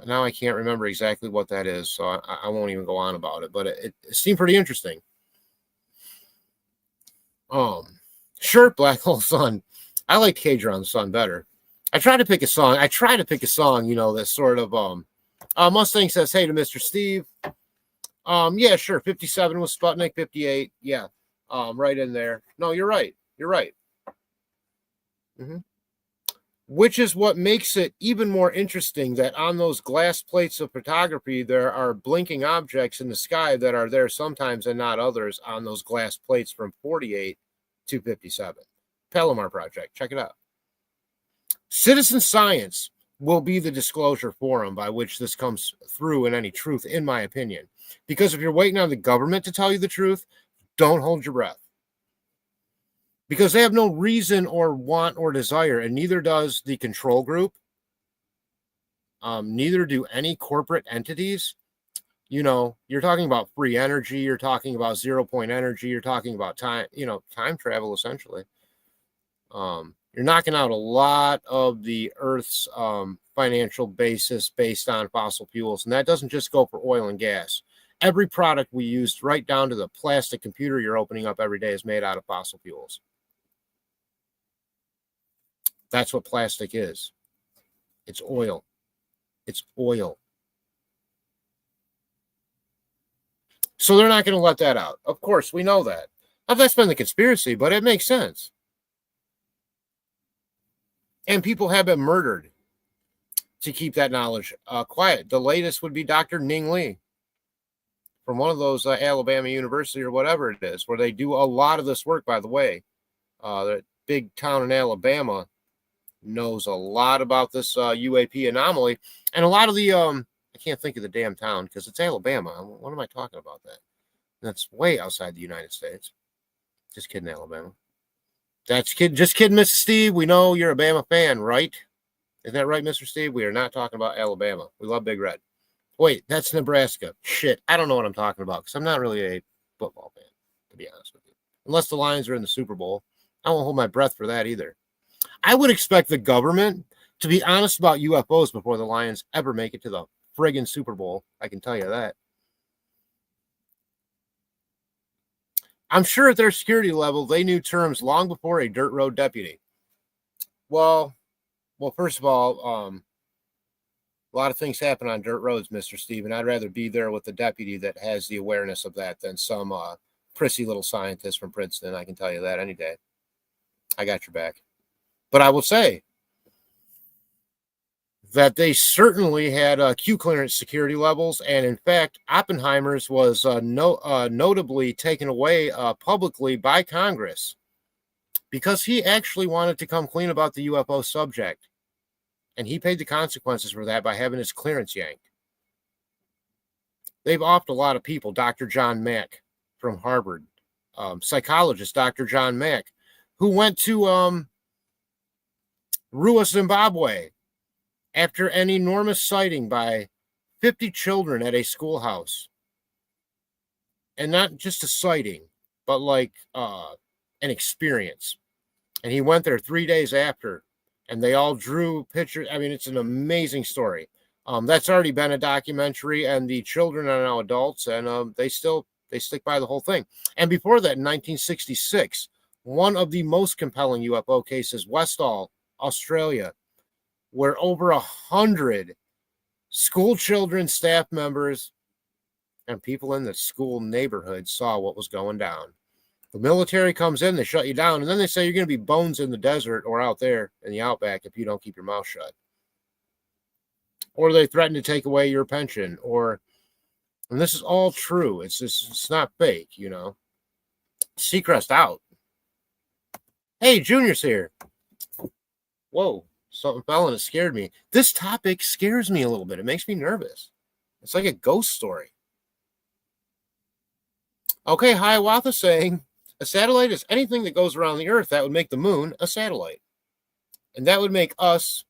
Now I can't remember exactly what that is, so I won't even go on about it, but it seemed pretty interesting. Sure, Black Hole Sun. I like Hadron Sun better. I try to pick a song, you know, that's sort of Mustang says, hey to Mr. Steve. Yeah, sure. 57 was Sputnik, 58. Yeah. Right in there. No, you're right. Mm-hmm. Which is what makes it even more interesting that on those glass plates of photography, there are blinking objects in the sky that are there sometimes and not others on those glass plates from 48 to 57. Palomar Project. Check it out. Citizen science will be the disclosure forum by which this comes through in any truth, in my opinion. Because if you're waiting on the government to tell you the truth, don't hold your breath. Because they have no reason or want or desire, and neither does the control group. Neither do any corporate entities. You know, you're talking about free energy, you're talking about 0-point energy, you're talking about time, time travel, essentially. You're knocking out a lot of the Earth's financial basis based on fossil fuels, and that doesn't just go for oil and gas. Every product we use, right down to the plastic computer you're opening up every day, is made out of fossil fuels. That's what plastic is. It's oil. It's oil. So they're not going to let that out. Of course, we know that. Now, that's been the conspiracy, but it makes sense. And people have been murdered to keep that knowledge quiet. The latest would be Dr. Ning Lee from one of those Alabama University or whatever it is, where they do a lot of this work, by the way. That big town in Alabama knows a lot about this UAP anomaly. And a lot of the, I can't think of the damn town because it's Alabama. What am I talking about that? That's way outside the United States. Just kidding, Alabama. Just kidding, Mr. Steve. We know you're a Bama fan, right? Isn't that right, Mr. Steve? We are not talking about Alabama. We love Big Red. Wait, that's Nebraska. Shit, I don't know what I'm talking about because I'm not really a football fan, to be honest with you. Unless the Lions are in the Super Bowl. I won't hold my breath for that either. I would expect the government to be honest about UFOs before the Lions ever make it to the friggin' Super Bowl. I can tell you that. I'm sure at their security level, they knew terms long before a dirt road deputy. Well, first of all, a lot of things happen on dirt roads, Mr. Steven. I'd rather be there with the deputy that has the awareness of that than some prissy little scientist from Princeton. I can tell you that any day. I got your back. But I will say that they certainly had Q clearance security levels. And in fact, Oppenheimer's was notably taken away publicly by Congress because he actually wanted to come clean about the UFO subject. And he paid the consequences for that by having his clearance yanked. They've offed a lot of people. Dr. John Mack from Harvard, psychologist Dr. John Mack, who went to Rua, Zimbabwe, after an enormous sighting by 50 children at a schoolhouse. And not just a sighting, but like an experience. And he went there 3 days after, and they all drew pictures. I mean, it's an amazing story. That's already been a documentary, and the children are now adults, and they stick by the whole thing. And before that, in 1966, one of the most compelling UFO cases, Westall, Australia, where over 100 school children, staff members, and people in the school neighborhood saw what was going down. The military comes in, they shut you down, and then they say you're going to be bones in the desert or out there in the outback if you don't keep your mouth shut. Or they threaten to take away your pension, and this is all true. It's not fake, you know. Seacrest out. Hey, Junior's here. Whoa, something fell and it scared me. This topic scares me a little bit. It makes me nervous. It's like a ghost story. Okay, Hiawatha saying a satellite is anything that goes around the Earth. That would make the moon a satellite. And that would make us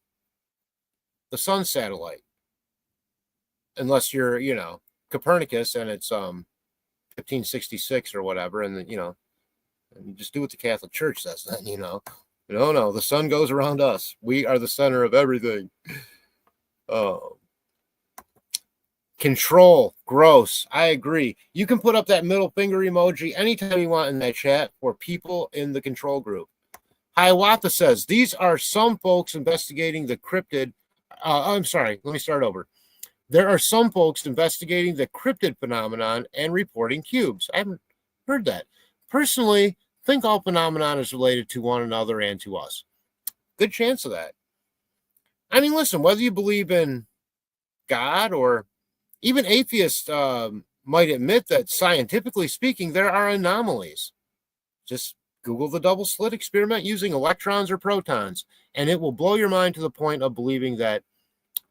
the sun satellite. Unless you're, you know, Copernicus and it's 1566 or whatever, and then, you know, and just do what the Catholic Church says then, you know. No, the sun goes around us. We are the center of everything. Control, gross. I agree. You can put up that middle finger emoji anytime you want in that chat for people in the control group. Hiawatha says, these are some folks investigating the cryptid. I'm sorry, let me start over. There are some folks investigating the cryptid phenomenon and reporting cubes. I haven't heard that. Personally, think all phenomenon is related to one another and to us. Good chance of that. I mean, listen, whether you believe in God or even atheists might admit that scientifically speaking, there are anomalies. Just Google the double slit experiment using electrons or protons, and it will blow your mind to the point of believing that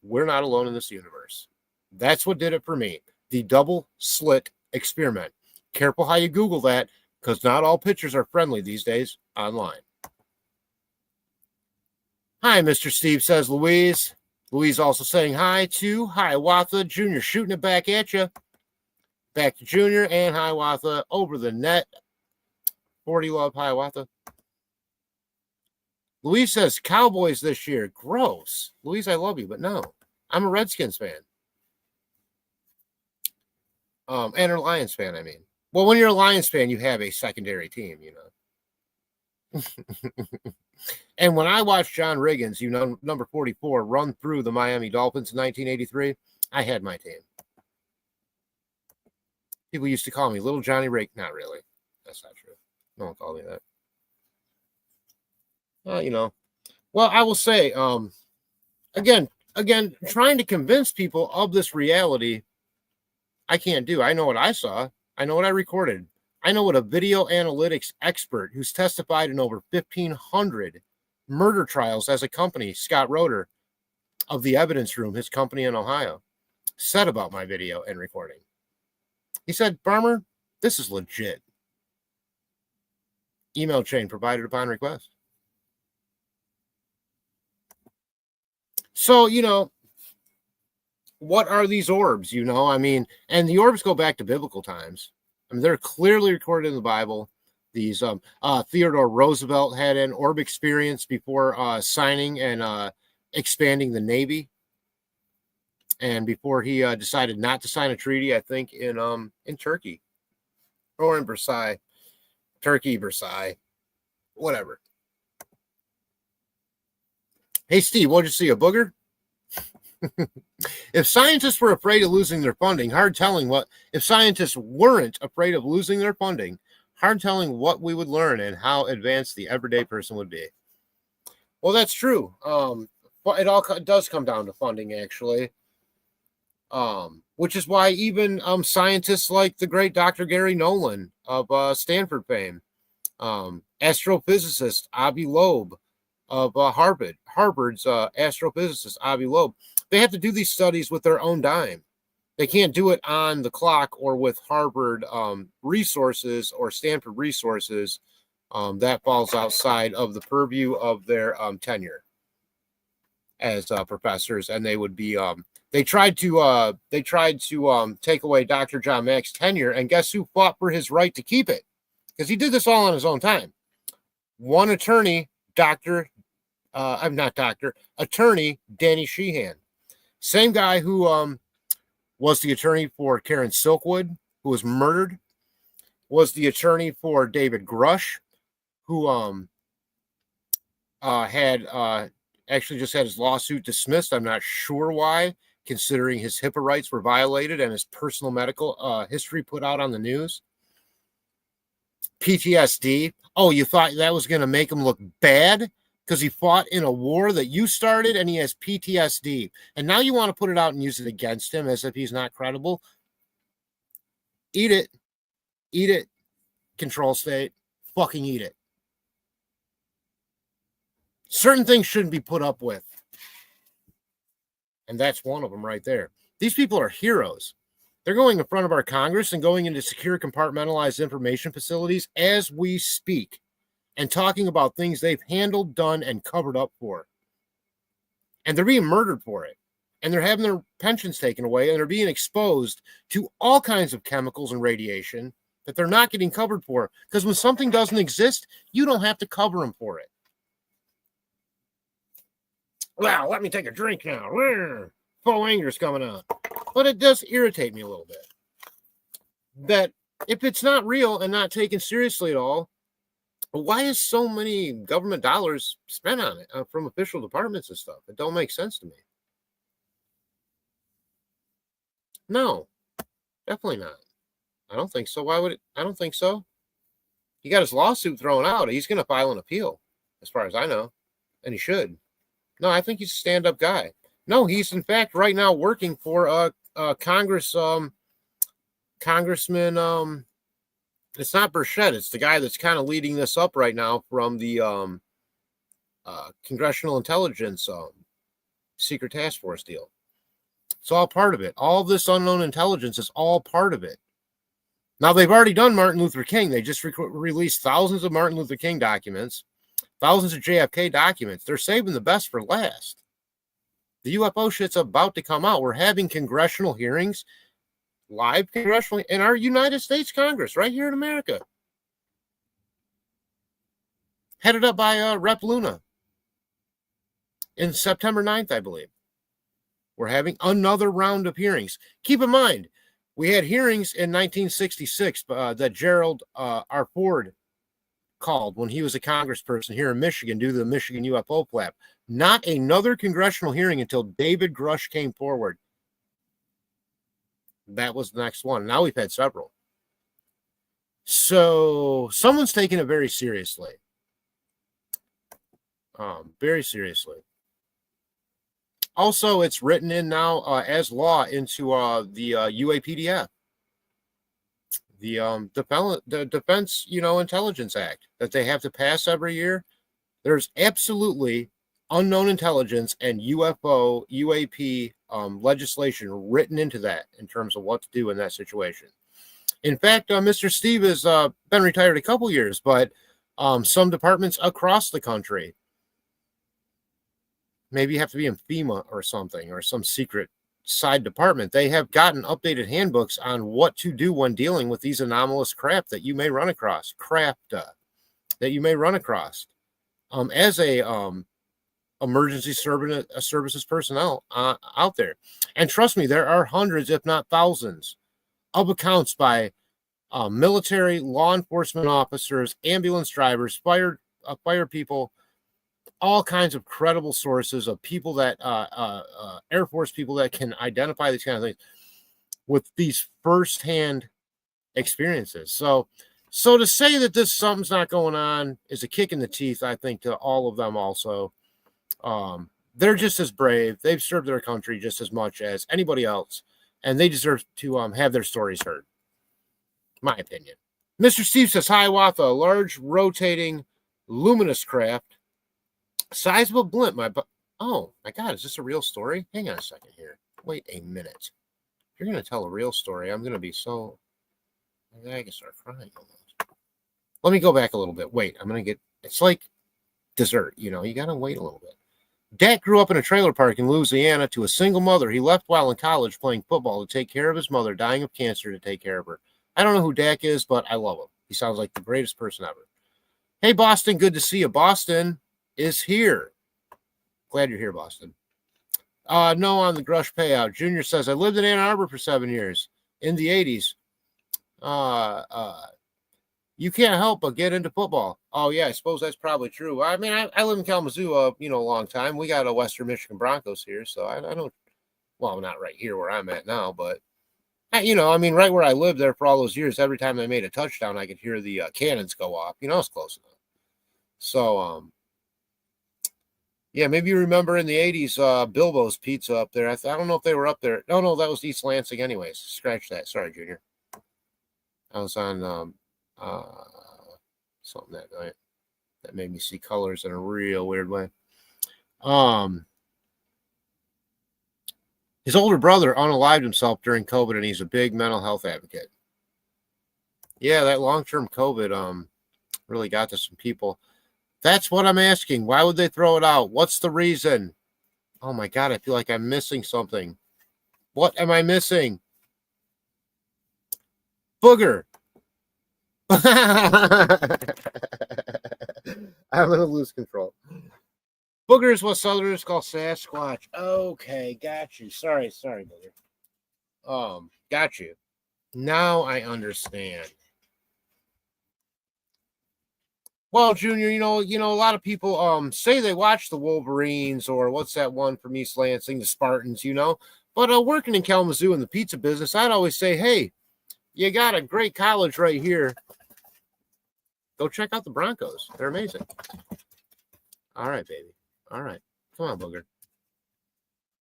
we're not alone in this universe. That's what did it for me. The double slit experiment. Careful how you Google that, because not all pictures are friendly these days online. Hi, Mr. Steve, says Louise. Louise also saying hi to Hiawatha. Junior shooting it back at you. Back to Junior and Hiawatha over the net. 40 love, Hiawatha. Louise says Cowboys this year. Gross. Louise, I love you, but no. I'm a Redskins fan. And a Lions fan, I mean. Well, when you're a Lions fan, you have a secondary team, you know. And when I watched John Riggins, you know, number 44, run through the Miami Dolphins in 1983, I had my team. People used to call me Little Johnny Rig. Not really. That's not true. No one called me that. Well, you know. Well, I will say, again, trying to convince people of this reality, I can't do. I know what I saw. I know what I recorded. I know what a video analytics expert who's testified in over 1,500 murder trials as a company, Scott Roeder of the Evidence Room, his company in Ohio, said about my video and recording. He said, Farmer, this is legit. Email chain provided upon request. So, you know, what are these orbs, you know? I mean, and the orbs go back to biblical times. I mean, they're clearly recorded in the Bible. These Theodore Roosevelt had an orb experience before signing and expanding the Navy, and before he decided not to sign a treaty, I think in Turkey or in Versailles, Versailles, whatever. Hey, Steve, what'd you see? A booger? If scientists were afraid of losing their funding, hard telling what. If scientists weren't afraid of losing their funding, hard telling what we would learn and how advanced the everyday person would be. Well, that's true. But it all does come down to funding, actually. Which is why even scientists like the great Dr. Gary Nolan of Stanford fame Astrophysicist Avi Loeb of Harvard's astrophysicist Avi Loeb. They have to do these studies with their own dime. They can't do it on the clock or with Harvard resources or Stanford resources. That falls outside of the purview of their tenure as professors, and they would be. They tried to take away Dr. John Mack's tenure, and guess who fought for his right to keep it? Because he did this all on his own time. One attorney, attorney Danny Sheehan, same guy who was the attorney for Karen Silkwood, who was murdered, was the attorney for David Grush, who had actually just had his lawsuit dismissed. I'm not sure why, considering his HIPAA rights were violated and his personal medical history put out on the news. PTSD. Oh, you thought that was going to make him look bad because he fought in a war that you started and he has PTSD. And now you want to put it out and use it against him as if he's not credible. Eat it. Eat it. Control state. Fucking eat it. Certain things shouldn't be put up with. And that's one of them right there. These people are heroes. They're going in front of our Congress and going into secure compartmentalized information facilities as we speak and talking about things they've handled, done, and covered up for. And they're being murdered for it. And they're having their pensions taken away, and they're being exposed to all kinds of chemicals and radiation that they're not getting covered for. Because when something doesn't exist, you don't have to cover them for it. Wow, let me take a drink now. Full anger's coming out. But it does irritate me a little bit. That if it's not real and not taken seriously at all, why is so many government dollars spent on it from official departments and stuff? It don't make sense to me. No, definitely not. I don't think so. Why would it? I don't think so. He got his lawsuit thrown out. He's going to file an appeal, as far as I know, and he should. No, I think he's a stand-up guy. No, he's in fact right now working for Congressman. It's not Burchett. It's the guy that's kind of leading this up right now from the Congressional Intelligence Secret Task Force deal. It's all part of it. All this unknown intelligence is all part of it. Now, they've already done Martin Luther King. They just released thousands of Martin Luther King documents, thousands of JFK documents. They're saving the best for last. The UFO shit's about to come out. We're having congressional hearings, live congressional, in our United States Congress, right here in America. Headed up by Rep. Luna. In September 9th, I believe. We're having another round of hearings. Keep in mind, we had hearings in 1966 that Gerald R. Ford called when he was a congressperson here in Michigan due to the Michigan UFO flap. Not another congressional hearing until David Grush came forward. That was the next one. Now we've had several. So someone's taking it very seriously. Very seriously. Also, it's written in now as law into the UAPDF, the Defense, Intelligence Act that they have to pass every year. There's absolutely unknown intelligence and UFO, UAP legislation written into that in terms of what to do in that situation. In fact, Mr. Steve has been retired a couple years, but some departments across the country, maybe you have to be in FEMA or something, or some secret side department, they have gotten updated handbooks on what to do when dealing with these anomalous crap that you may run across, as a emergency services personnel out there. And trust me, there are hundreds, if not thousands, of accounts by military, law enforcement officers, ambulance drivers, fire people, all kinds of credible sources of people that Air Force people that can identify these kind of things with these firsthand experiences. So to say that something's not going on is a kick in the teeth, I think, to all of them also. They're just as brave. They've served their country just as much as anybody else, and they deserve to have their stories heard. My opinion. Mr. Steve says, Hiawatha, a large rotating luminous craft, sizable blimp. Oh, my God, is this a real story? Hang on a second here. Wait a minute. If you're going to tell a real story, I'm going to be so... I can start crying almost. Let me go back a little bit. Wait, I'm going to get... It's like dessert, you know. You got to wait a little bit. Dak grew up in a trailer park in Louisiana to a single mother. He left while in college playing football to take care of his mother, dying of cancer to take care of her. I don't know who Dak is, but I love him. He sounds like the greatest person ever. Hey, Boston, good to see you. Boston is here. Glad you're here, Boston. No on the Grush payout. Junior says, I lived in Ann Arbor for 7 years in the 80s. You can't help but get into football. Oh, yeah, I suppose that's probably true. I mean, I live in Kalamazoo, a long time. We got a Western Michigan Broncos here, so I don't, well, not right here where I'm at now, but, right where I lived there for all those years, every time they made a touchdown, I could hear the cannons go off. It's close enough. So, yeah, maybe you remember in the 80s, Bilbo's Pizza up there. I don't know if they were up there. No, that was East Lansing anyways. Scratch that. Sorry, Junior. I was on something that night that made me see colors in a real weird way. His older brother unalived himself during COVID, and he's a big mental health advocate. Yeah, that long-term COVID really got to some people. That's what I'm asking. Why would they throw it out? What's the reason? Oh my God, I feel like I'm missing something. What am I missing? Booger. I'm going to lose control. Booger is what Southerners call Sasquatch. Okay, got you. Sorry, Booger. Got you. Now I understand. Well, Junior, a lot of people say they watch the Wolverines or what's that one from East Lansing, the Spartans, But working in Kalamazoo in the pizza business, I'd always say, hey, you got a great college right here. Go check out the Broncos. They're amazing. All right, baby. All right. Come on, Booger.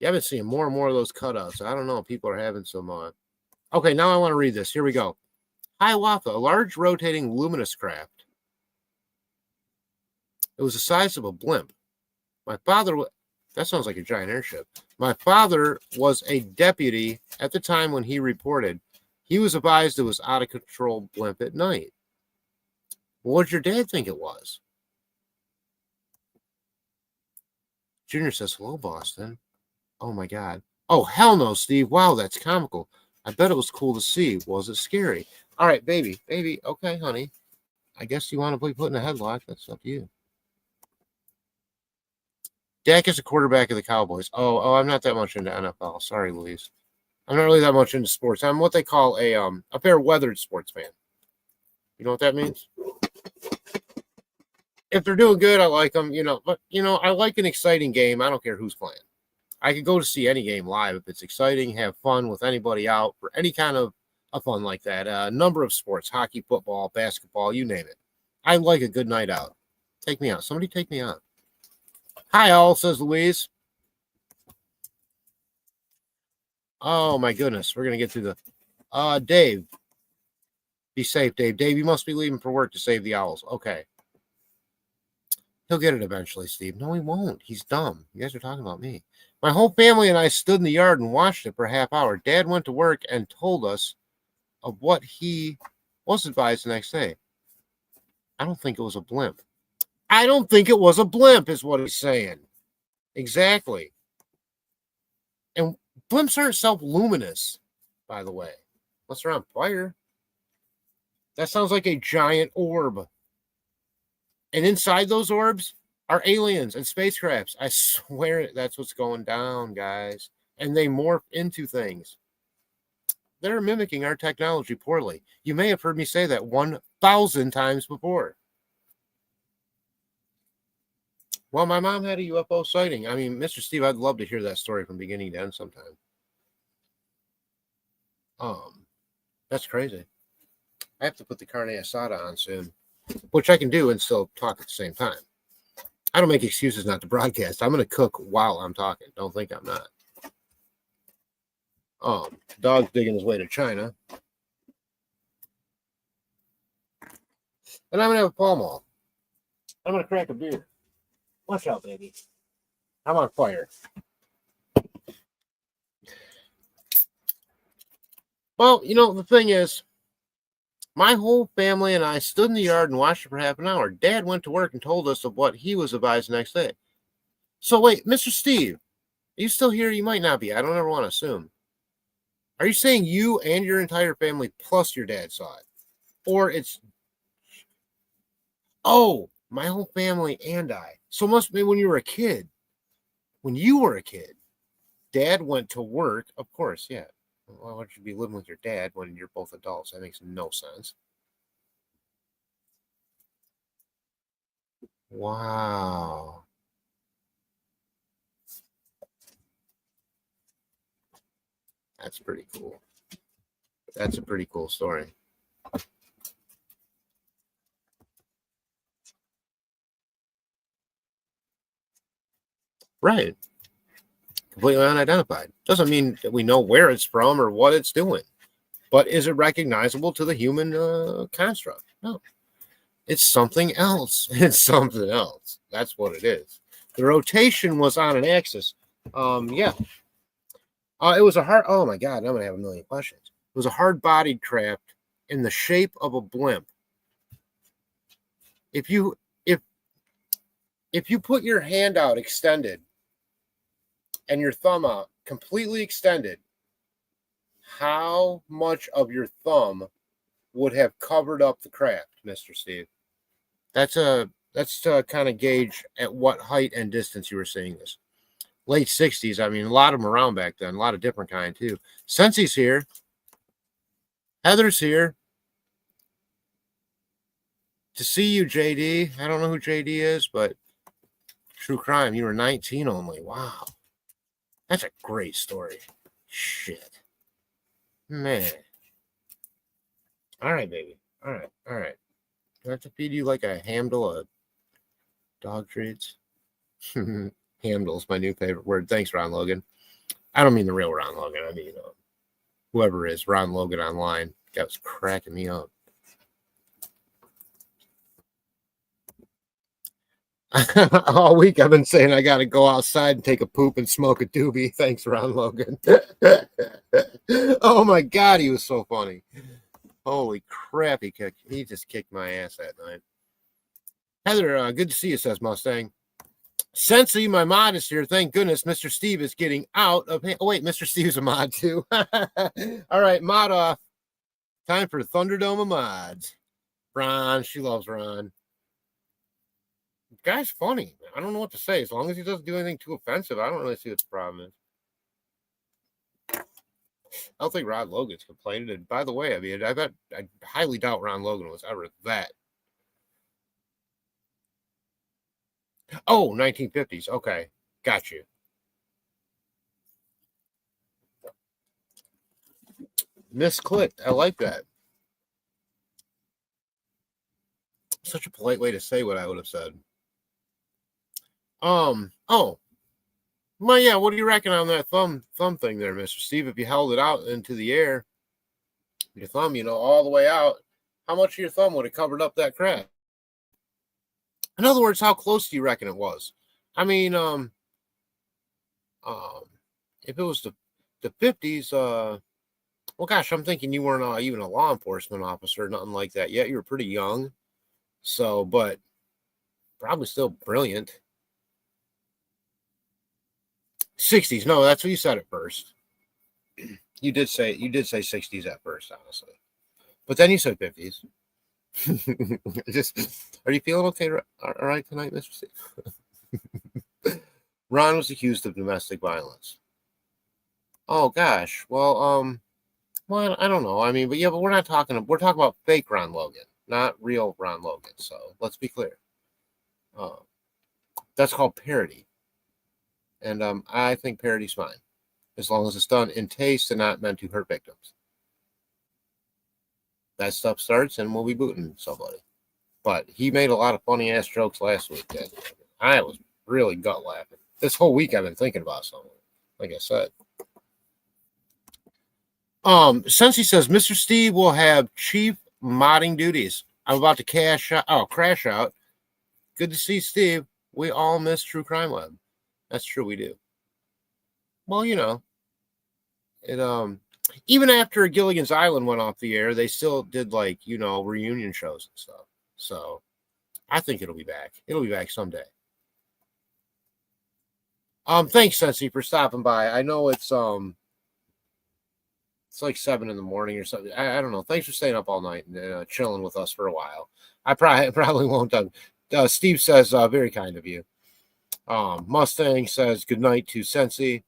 You haven't seen more and more of those cutouts. I don't know. People are having some... Okay, now I want to read this. Here we go. Hiawatha, a large rotating luminous craft. It was the size of a blimp. My father... That sounds like a giant airship. My father was a deputy at the time when he reported. He was advised it was out-of-control blimp at night. What did your dad think it was? Junior says, hello, Boston. Oh, my God. Oh, hell no, Steve. Wow, that's comical. I bet it was cool to see. Was it scary? All right, baby. Okay, honey. I guess you want to be put in a headlock. That's up to you. Dak is a quarterback of the Cowboys. Oh, I'm not that much into NFL. Sorry, Louise. I'm not really that much into sports. I'm what they call a fair-weathered sports fan. You know what that means? If they're doing good, I like them, But, I like an exciting game. I don't care who's playing. I could go to see any game live if it's exciting, have fun with anybody out for any kind of fun like that. A number of sports, hockey, football, basketball, you name it. I like a good night out. Take me out. Somebody take me out. Hi, all, says Louise. Oh, my goodness. We're going to get through the... Dave. Be safe, Dave. Dave, you must be leaving for work to save the owls. Okay. He'll get it eventually, Steve. No, he won't. He's dumb. You guys are talking about me. My whole family and I stood in the yard and watched it for a half hour. Dad went to work and told us of what he was advised the next day. I don't think it was a blimp. I don't think it was a blimp, is what he's saying. Exactly. And blimps aren't self-luminous, by the way. Unless they're on fire. That sounds like a giant orb. And inside those orbs are aliens and spacecrafts. I swear that's what's going down, guys. And they morph into things. They're mimicking our technology poorly. You may have heard me say that 1,000 times before. Well, my mom had a UFO sighting. I mean, Mr. Steve, I'd love to hear that story from beginning to end sometime. That's crazy. I have to put the carne asada on soon, which I can do and still talk at the same time. I don't make excuses not to broadcast. I'm going to cook while I'm talking. Don't think I'm not. Dog's digging his way to China. And I'm going to have a Pall Mall. I'm going to crack a beer. Watch out, baby. I'm on fire. Well, the thing is, my whole family and I stood in the yard and watched it for half an hour. Dad went to work and told us of what he was advised the next day. So wait, Mr. Steve, are you still here? You might not be. I don't ever want to assume. Are you saying you and your entire family plus your dad saw it? Or it's, oh, my whole family and I. So it must be when you were a kid. When you were a kid, Dad went to work. Of course, yeah. Why would you be living with your dad when you're both adults? That makes no sense. Wow. That's pretty cool. That's a pretty cool story. Right. Completely unidentified. Doesn't mean that we know where it's from or what it's doing. But is it recognizable to the human construct? No. It's something else. It's something else. That's what it is. The rotation was on an axis. Yeah. It was a hard. Oh my God! I'm gonna have a million questions. It was a hard-bodied craft in the shape of a blimp. If you put your hand out extended and your thumb out completely extended, how much of your thumb would have covered up the craft, Mr. Steve? That's to kind of gauge at what height and distance you were seeing this. Late 60s. I mean, a lot of them around back then. A lot of different kind too. Sensei's here. Heather's here. To see you, JD. I don't know who JD is, but true crime. You were 19 only. Wow. That's a great story. Shit. Man. All right, baby. All right. All right. Do I have to feed you like a handle of dog treats? Handle's my new favorite word. Thanks, Ron Logan. I don't mean the real Ron Logan. I mean, whoever is Ron Logan online. That was cracking me up. All week I've been saying I got to go outside and take a poop and smoke a doobie. Thanks, Ron Logan. Oh my God, he was so funny. Holy crap, he just kicked my ass that night. Heather, good to see you, says Mustang. Sensei, my mod is here. Thank goodness Mr. Steve is getting out of hand. Oh, wait, Mr. Steve's a mod too. All right, mod off. Time for Thunderdome of mods. Ron, she loves Ron. The guy's funny. I don't know what to say. As long as he doesn't do anything too offensive, I don't really see what the problem is. I don't think Ron Logan's complaining. And by the way, I mean, I highly doubt Ron Logan was ever that. Oh, 1950s. Okay. Got you. Misclicked. I like that. Such a polite way to say what I would have said. Oh. Well, yeah, what do you reckon on that thumb thing there, Mr. Steve? If you held it out into the air, your thumb, all the way out, how much of your thumb would have covered up that crack? In other words, how close do you reckon it was? I mean, if it was the 50s, well, gosh, I'm thinking you weren't even a law enforcement officer, nothing like that yet. You were pretty young. So, but probably still brilliant. 60s. No, that's what you said at first. You did say 60s at first, honestly. But then you said 50s. Are you feeling okay all right tonight, Mr. Steve? Ron was accused of domestic violence. Oh gosh. Well, I don't know. I mean, but we're talking about fake Ron Logan, not real Ron Logan. So let's be clear. That's called parody. And I think parody's fine, as long as it's done in taste and not meant to hurt victims. That stuff starts and we'll be booting somebody. But he made a lot of funny ass jokes last week. I was really gut laughing. This whole week I've been thinking about something. Like I said. Since he says Mr. Steve will have chief modding duties. I'm about to crash out. Good to see Steve. We all miss True Crime Web. That's true, we do. Well, it even after Gilligan's Island went off the air, they still did reunion shows and stuff. So I think it'll be back. It'll be back someday. Thanks, Sensi, for stopping by. I know it's like 7 a.m. or something. I don't know. Thanks for staying up all night and chilling with us for a while. I probably won't. Steve says very kind of you. Mustang says good night to Sensi.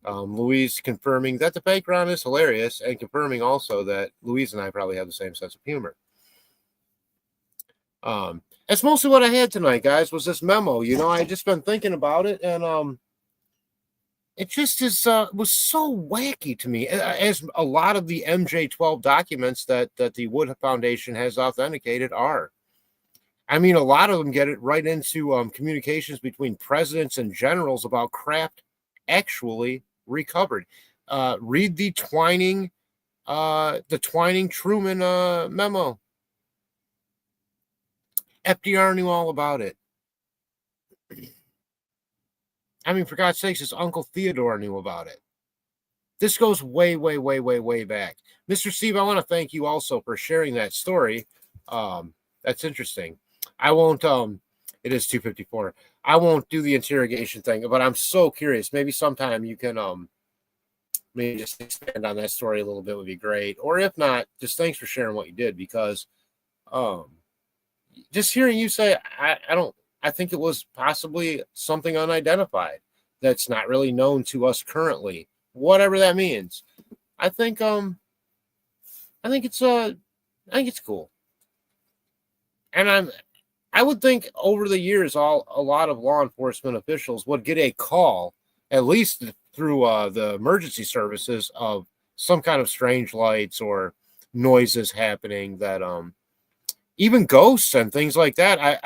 Louise confirming that the background is hilarious and confirming also that Louise and I probably have the same sense of humor. That's mostly what I had tonight, guys, was this memo. I just been thinking about it, and it just was so wacky to me, as a lot of the MJ-12 documents that the Wood Foundation has authenticated are. I mean, a lot of them get it right into communications between presidents and generals about craft actually recovered. Read the Twining Truman memo. FDR knew all about it. I mean, for God's sakes, his Uncle Theodore knew about it. This goes way, way, way, way, way back. Mr. Steve, I want to thank you also for sharing that story. That's interesting. I won't, it is 2:54. I won't do the interrogation thing, but I'm so curious. Maybe sometime you can, maybe just expand on that story a little bit would be great. Or if not, just thanks for sharing what you did, because, just hearing you say, I think it was possibly something unidentified that's not really known to us currently, whatever that means. I think it's cool. And I would think over the years, a lot of law enforcement officials would get a call, at least through the emergency services, of some kind of strange lights or noises happening, that even ghosts and things like that.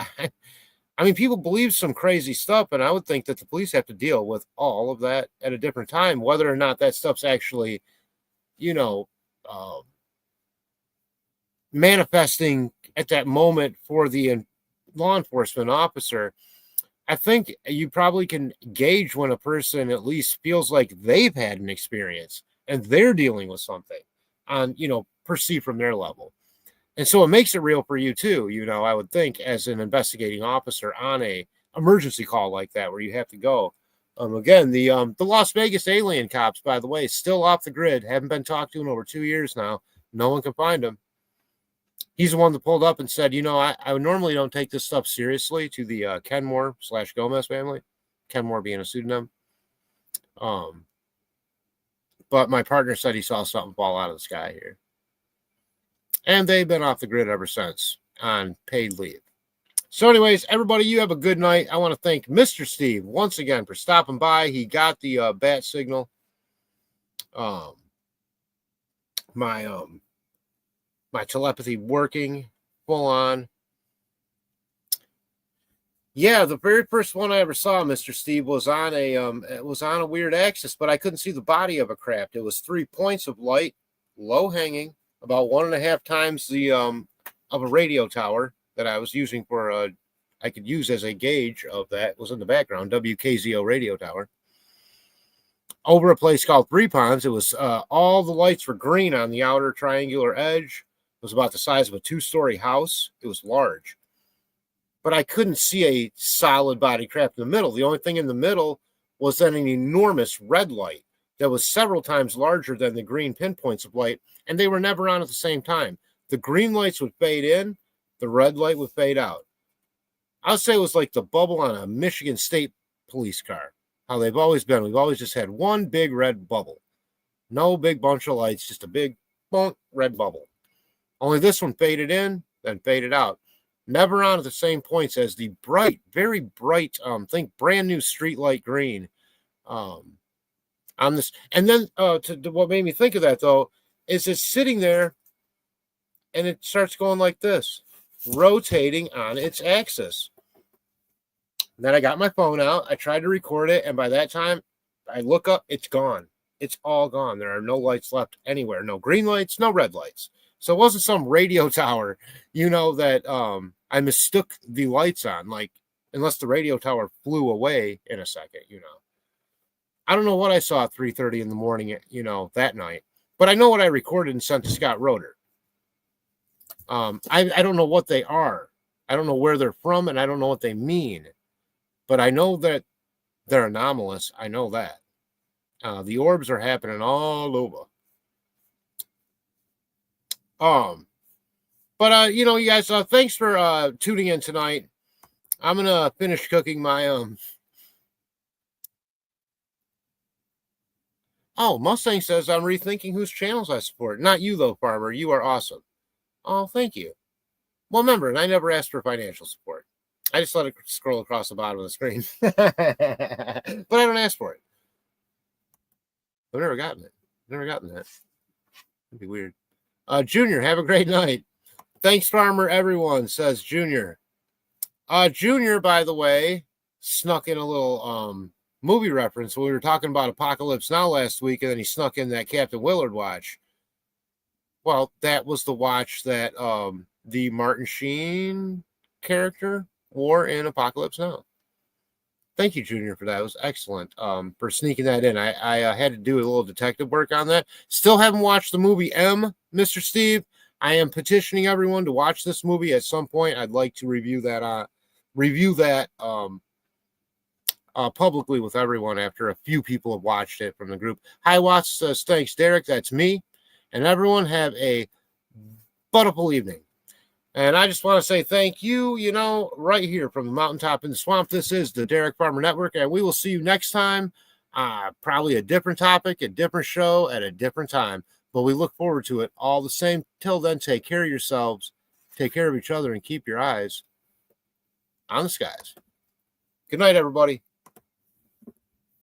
I mean, people believe some crazy stuff, and I would think that the police have to deal with all of that at a different time, whether or not that stuff's actually, manifesting at that moment for the law enforcement officer. I think you probably can gauge when a person at least feels like they've had an experience and they're dealing with something on, perceived from their level. And so it makes it real for you too, I would think, as an investigating officer on a emergency call like that, where you have to go. Again, the Las Vegas alien cops, by the way, still off the grid, haven't been talked to in over 2 years now. No one can find him. He's the one that pulled up and said, I normally don't take this stuff seriously, to the Kenmore/Gomez family, Kenmore being a pseudonym. But my partner said he saw something fall out of the sky here. And they've been off the grid ever since on paid leave. So anyways, everybody, you have a good night. I want to thank Mr. Steve once again for stopping by. He got the bat signal. My telepathy working full on. Yeah, the very first one I ever saw, Mr. Steve, was on a weird axis, but I couldn't see the body of a craft. It was 3 points of light, low hanging, about 1.5 times the of a radio tower that I was using for I could use as a gauge of that, was in the background, WKZO radio tower. Over a place called Three Ponds. It was all the lights were green on the outer triangular edge. It was about the size of a 2-story house. It was large. But I couldn't see a solid body craft in the middle. The only thing in the middle was then an enormous red light that was several times larger than the green pinpoints of light, and they were never on at the same time. The green lights would fade in, the red light would fade out. I would say it was like the bubble on a Michigan State police car, how they've always been. We've always just had one big red bubble. No big bunch of lights, just a big red bubble. Only this one faded in, then faded out. Never on at the same points as the bright, very bright, think brand new street light green on this. And then what made me think of that, though, is it's sitting there and it starts going like this, rotating on its axis. Then I got my phone out. I tried to record it, and by that time, I look up, it's gone. It's all gone. There are no lights left anywhere. No green lights, no red lights. So it wasn't some radio tower, that I mistook the lights on, like, unless the radio tower flew away in a second. I don't know what I saw at 3:30 in the morning, that night, but I know what I recorded and sent to Scott Roeder. I don't know what they are. I don't know where they're from, and I don't know what they mean, but I know that they're anomalous. I know that. The orbs are happening all over. But you guys, thanks for tuning in tonight. I'm gonna finish cooking my Oh, Mustang says I'm rethinking whose channels I support. Not you though, Farmer. You are awesome. Oh, thank you. Well, remember, and I never asked for financial support. I just let it scroll across the bottom of the screen. But I don't ask for it. I've never gotten it. Never gotten that. That'd be weird. Junior, have a great night. Thanks, Farmer, everyone, says Junior. Junior, by the way, snuck in a little movie reference. We were talking about Apocalypse Now last week, and then he snuck in that Captain Willard watch. Well, that was the watch that the Martin Sheen character wore in Apocalypse Now. Thank you, Junior, for that. It was excellent for sneaking that in. I had to do a little detective work on that. Still haven't watched the movie M, Mr. Steve. I am petitioning everyone to watch this movie at some point. I'd like to review that publicly with everyone after a few people have watched it from the group. Hi, Watts says, thanks, Derek. That's me. And everyone have a beautiful evening. And I just want to say thank you, right here from the mountaintop in the swamp. This is the Derek Farmer Network, and we will see you next time. Probably a different topic, a different show at a different time. But we look forward to it all the same. Till then, take care of yourselves, take care of each other, and keep your eyes on the skies. Good night, everybody.